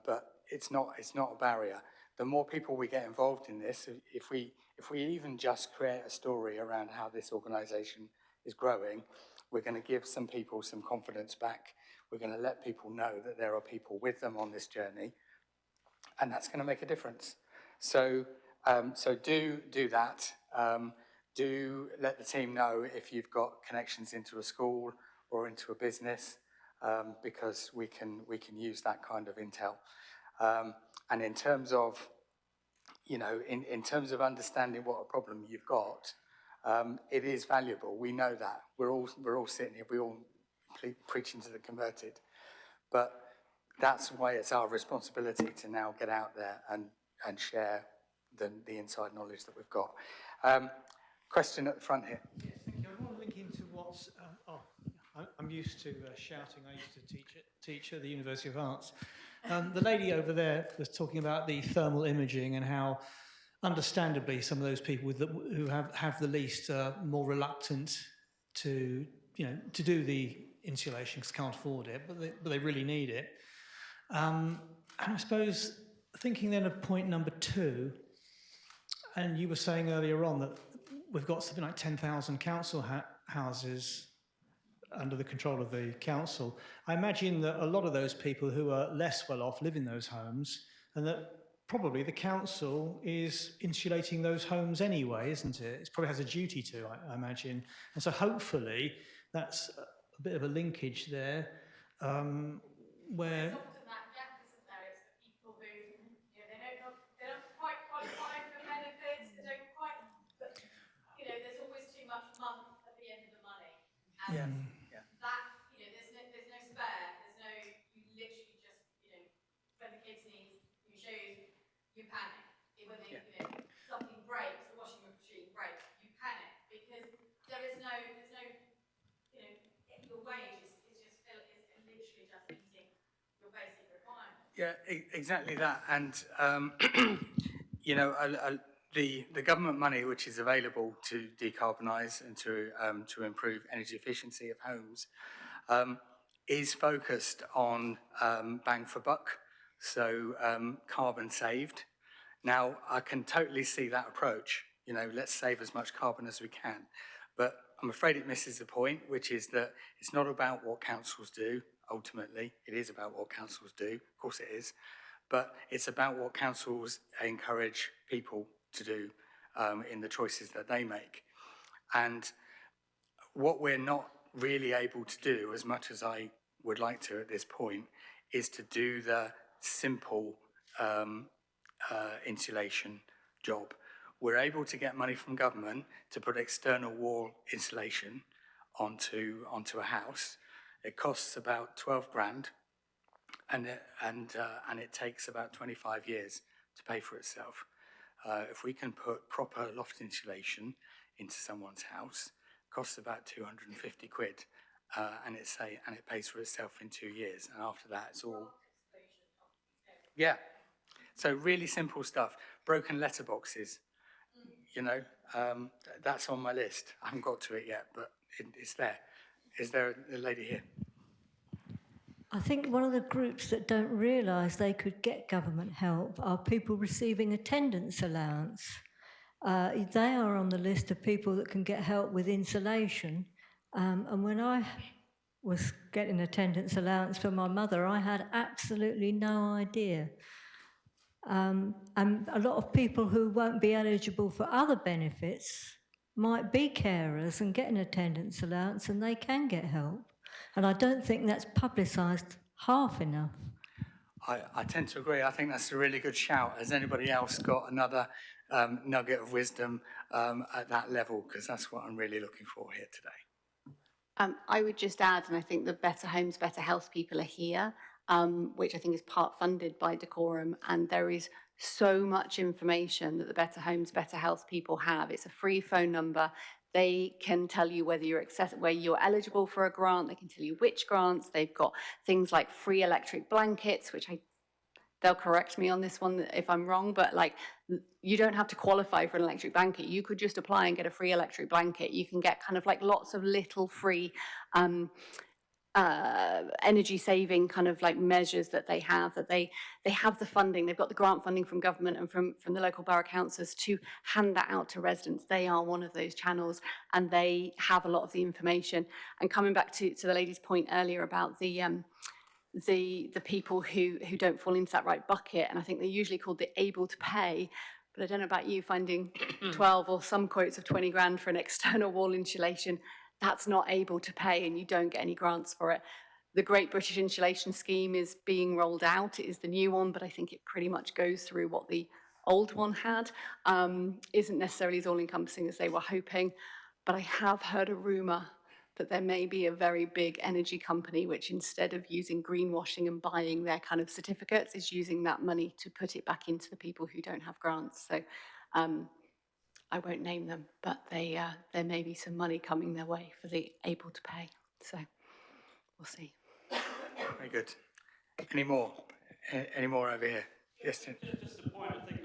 but it's not a barrier. The more people we get involved in this, if we even just create a story around how this organisation is growing, we're going to give some people some confidence back. We're going to let people know that there are people with them on this journey, and that's going to make a difference. So, so do that. Do let the team know if you've got connections into a school or into a business, because we can use that kind of intel. And in terms of, you know, in terms of understanding what a problem you've got, it is valuable. We know that. We're all sitting here. We're all preaching to the converted, but that's why it's our responsibility to now get out there and share the inside knowledge that we've got. Question at the front here. Yes, thank you. I want to link into what's. I'm used to shouting. I used to teach at the University of Arts. The lady over there was talking about the thermal imaging and how, understandably, some of those people who have the least are more reluctant to do the insulation because can't afford it, but they really need it. And I suppose thinking then of point number 2, and you were saying earlier on that we've got something like 10,000 council houses under the control of the council. I imagine that a lot of those people who are less well off live in those homes, and that probably the council is insulating those homes anyway, isn't it? It probably has a duty to, I imagine. And so hopefully that's a bit of a linkage there, where... Yeah. That, there's no spare, you literally just, when the kids need new shoes, you panic. When something breaks, the washing machine breaks, you panic because there's no, your wage is literally just meeting your basic requirements. Yeah, exactly that. And, you know, the government money which is available to decarbonise and to improve energy efficiency of homes is focused on bang for buck, so carbon saved. Now, I can totally see that approach. You know, let's save as much carbon as we can. But I'm afraid it misses the point, which is that it's not about what councils do, ultimately. It is about what councils do, of course it is. But it's about what councils encourage people to do in the choices that they make. And what we're not really able to do, as much as I would like to at this point, is to do the simple insulation job. We're able to get money from government to put external wall insulation onto a house. It costs about 12 grand, and it takes about 25 years to pay for itself. If we can put proper loft insulation into someone's house, it costs about 250 quid, and it pays for itself in 2 years. And after that, it's all... Yeah. So really simple stuff. Broken letterboxes, you know, that's on my list. I haven't got to it yet, but it's there. Is there a lady here? I think one of the groups that don't realise they could get government help are people receiving attendance allowance. They are on the list of people that can get help with insulation. And when I was getting attendance allowance for my mother, I had absolutely no idea. And a lot of people who won't be eligible for other benefits might be carers and get an attendance allowance, and they can get help. And I don't think that's publicised half enough. I tend to agree. I think that's a really good shout. Has anybody else got another nugget of wisdom at that level? Because that's what I'm really looking for here today. I would just add, and I think the Better Homes, Better Health people are here, which I think is part funded by Dacorum, and there is so much information that the Better Homes, Better Health people have. It's a free phone number. They can tell you whether where you're eligible for a grant. They can tell you which grants. They've got things like free electric blankets, which they'll correct me on this one if I'm wrong, but like you don't have to qualify for an electric blanket. You could just apply and get a free electric blanket. You can get kind of like lots of little free energy saving kind of like measures that they have, that they have the funding. They've got the grant funding from government and from the local borough councils to hand that out to residents. They are one of those channels, and they have a lot of the information. And coming back to the lady's point earlier about the people who don't fall into that right bucket, and I think they're usually called the able to pay, but I don't know about you, finding 12 or some quotes of 20 grand for an external wall insulation, that's not able to pay, and you don't get any grants for it. The Great British Insulation Scheme is being rolled out. It is the new one, but I think it pretty much goes through what the old one had. Isn't necessarily as all-encompassing as they were hoping, but I have heard a rumour that there may be a very big energy company which, instead of using greenwashing and buying their kind of certificates, is using that money to put it back into the people who don't have grants. So I won't name them, but there may be some money coming their way for the able to pay. So we'll see. Very good. Any more? Any more over here? Yes, Tim. Just a point, I think.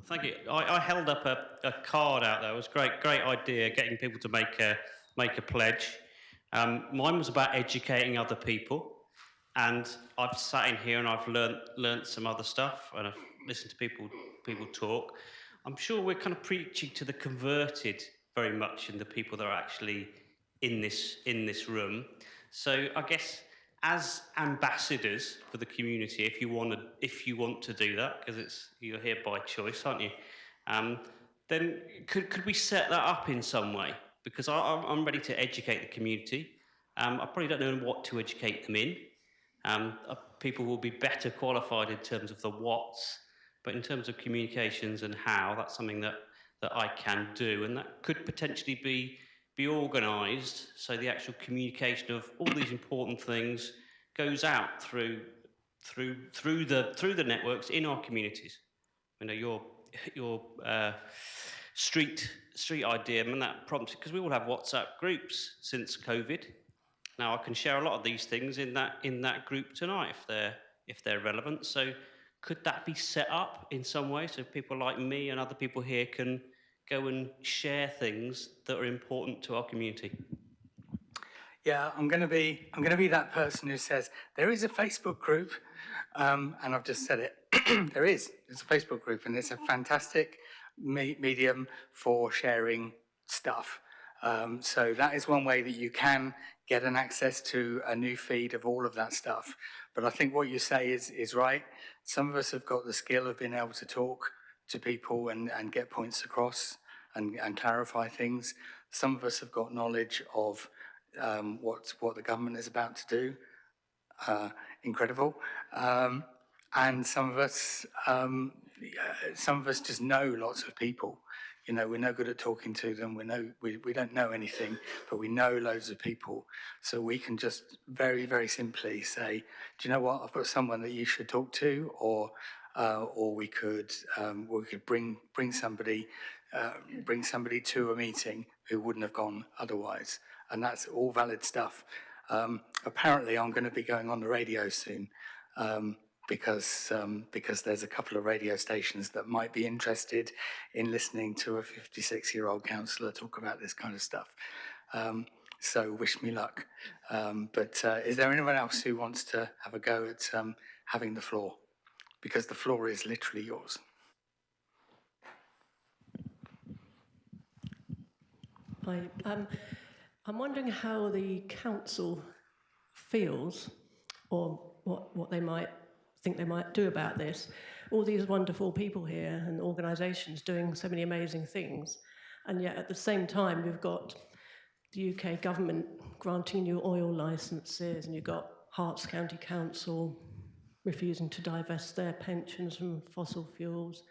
Thank you. I held up a card out there. It was a great idea, getting people to make a pledge. Mine was about educating other people, and I've sat in here and I've learnt some other stuff, and I've listened to people talk. I'm sure we're kind of preaching to the converted very much, and the people that are actually in this room. So I guess as ambassadors for the community, if you want to do that, because you're here by choice, aren't you? Then could we set that up in some way? Because I'm ready to educate the community. I probably don't know what to educate them in. People will be better qualified in terms of the what's, but in terms of communications and how, that's something that I can do, and that could potentially be organised so the actual communication of all these important things goes out through the networks in our communities. You know, your street idea, and that prompted, because we all have WhatsApp groups since COVID. Now I can share a lot of these things in that group tonight if they're relevant. So could that be set up in some way so people like me and other people here can go and share things that are important to our community? Yeah, I'm going to be that person who says there is a Facebook group, and I've just said it. There's a Facebook group, and it's a fantastic medium for sharing stuff. So that is one way that you can get an access to a new feed of all of that stuff. But I think what you say is right. Some of us have got the skill of being able to talk to people and get points across and clarify things. Some of us have got knowledge of what the government is about to do. Incredible. And some of us just know lots of people. You know, we're no good at talking to them. We don't know anything, but we know loads of people. So we can just very, very simply say, do you know what? I've got someone that you should talk to, or we could bring somebody to a meeting who wouldn't have gone otherwise. And that's all valid stuff. Apparently, I'm going to be going on the radio soon. Because there's a couple of radio stations that might be interested in listening to a 56-year-old councillor talk about this kind of stuff. so wish me luck. But is there anyone else who wants to have a go at having the floor? Because the floor is literally yours. Hi. I'm wondering how the council feels, or what they might think they might do about this. All these wonderful people here and organisations doing so many amazing things, and yet at the same time you've got the UK government granting new oil licences, and you've got Herts County Council refusing to divest their pensions from fossil fuels.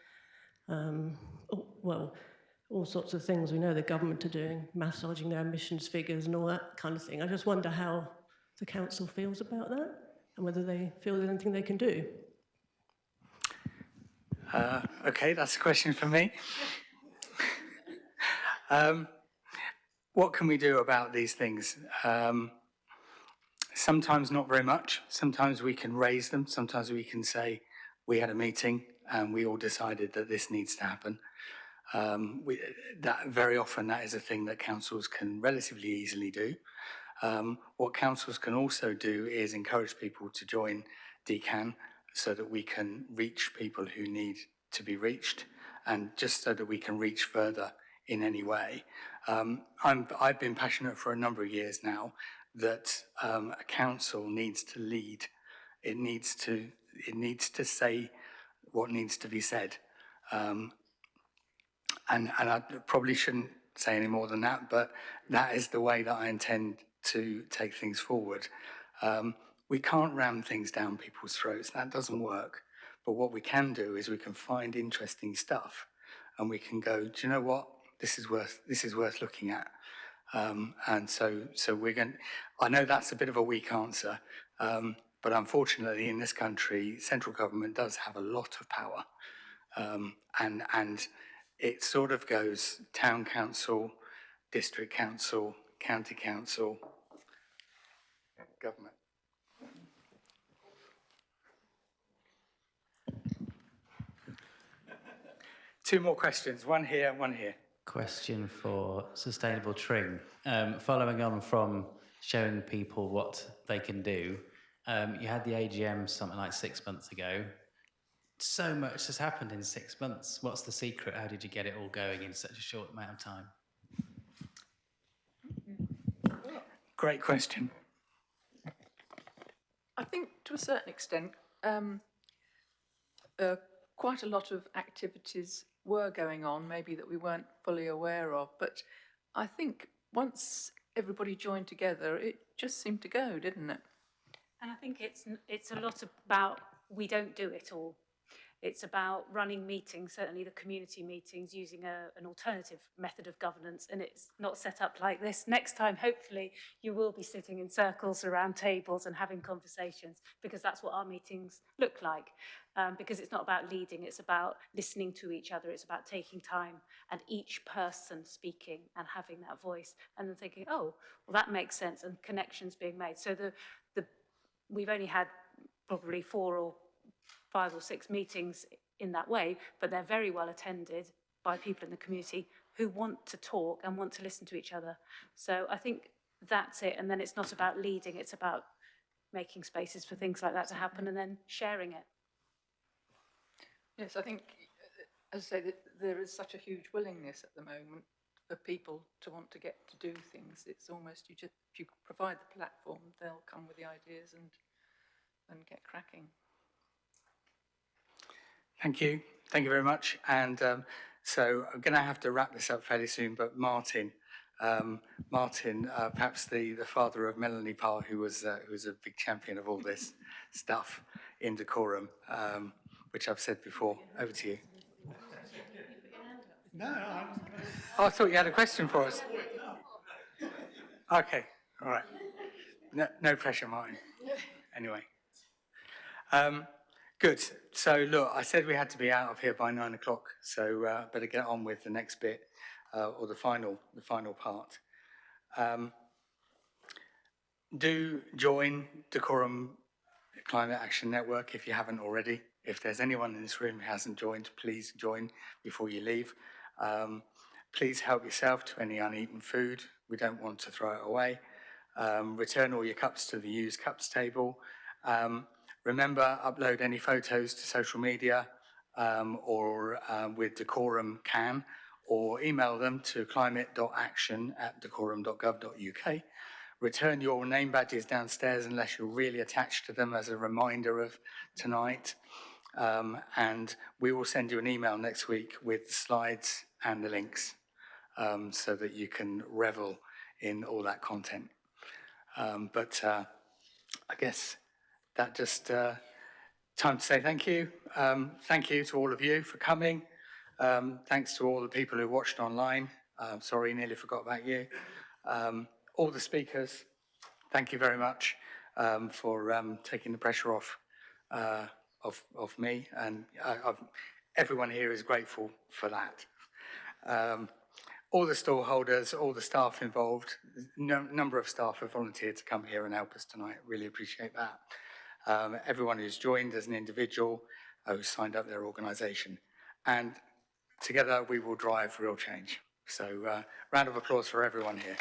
All sorts of things we know the government are doing, massaging their emissions figures and all that kind of thing. I just wonder how the council feels about that and whether they feel there's anything they can do. Okay, that's a question for me. What can we do about these things? Sometimes not very much. Sometimes we can raise them. Sometimes we can say, we had a meeting and we all decided that this needs to happen. Very often that is a thing that councils can relatively easily do. What councils can also do is encourage people to join DCAN so that we can reach people who need to be reached, and just so that we can reach further in any way. I've been passionate for a number of years now that a council needs to lead. It needs to say what needs to be said. And I probably shouldn't say any more than that, but that is the way that I intend to take things forward. We can't ram things down people's throats. That doesn't work. But what we can do is we can find interesting stuff, and we can go, do you know what? This is worth looking at. And so we're going. I know that's a bit of a weak answer, but unfortunately, in this country, central government does have a lot of power, and it sort of goes town council, district council, county council, government. Two more questions, one here, one here. Question for Sustainable Tring. Following on from showing people what they can do, you had the AGM something like 6 months ago. So much has happened in 6 months. What's the secret? How did you get it all going in such a short amount of time? Great question. I think to a certain extent, quite a lot of activities were going on, maybe that we weren't fully aware of. But I think once everybody joined together, it just seemed to go, didn't it? And I think it's a lot about we don't do it all. It's about running meetings, certainly the community meetings, using an alternative method of governance, and it's not set up like this. Next time, hopefully, you will be sitting in circles around tables and having conversations, because that's what our meetings look like. Because it's not about leading, it's about listening to each other, it's about taking time and each person speaking and having that voice, and then thinking, oh, well, that makes sense, and connections being made. So we've only had probably 4 or 5 or 6 meetings in that way, but they're very well attended by people in the community who want to talk and want to listen to each other. So I think that's it. And then it's not about leading, it's about making spaces for things like that to happen and then sharing it. Yes, I think, as I say, that there is such a huge willingness at the moment for people to want to get to do things. It's almost, if you provide the platform, they'll come with the ideas and get cracking. Thank you very much. And so I'm going to have to wrap this up fairly soon, but Martin, perhaps the father of Melanie Parr, who was a big champion of all this stuff in Dacorum, which I've said before. Over to you. No, Oh, I thought you had a question for us. Okay, all right. No pressure, Martin. Anyway. Good. So look, I said we had to be out of here by 9 o'clock, so better get on with the next bit, or the final part. Do join Dacorum Climate Action Network if you haven't already. If there's anyone in this room who hasn't joined, please join before you leave. Please help yourself to any uneaten food. We don't want to throw it away. Return all your cups to the used cups table. Remember, upload any photos to social media or with Dacorum CAN, or email them to climate.action@dacorum.gov.uk. Return your name badges downstairs unless you're really attached to them as a reminder of tonight. And we will send you an email next week with the slides and the links so that you can revel in all that content. But I guess that just time to say thank you. Thank you to all of you for coming. Thanks to all the people who watched online. Sorry, nearly forgot about you. All the speakers, thank you very much for taking the pressure off of me, and everyone here is grateful for that. All the stall holders, all the staff involved, number of staff have volunteered to come here and help us tonight. Really appreciate that. Everyone who's joined as an individual, who signed up their organisation. And together we will drive real change. So round of applause for everyone here.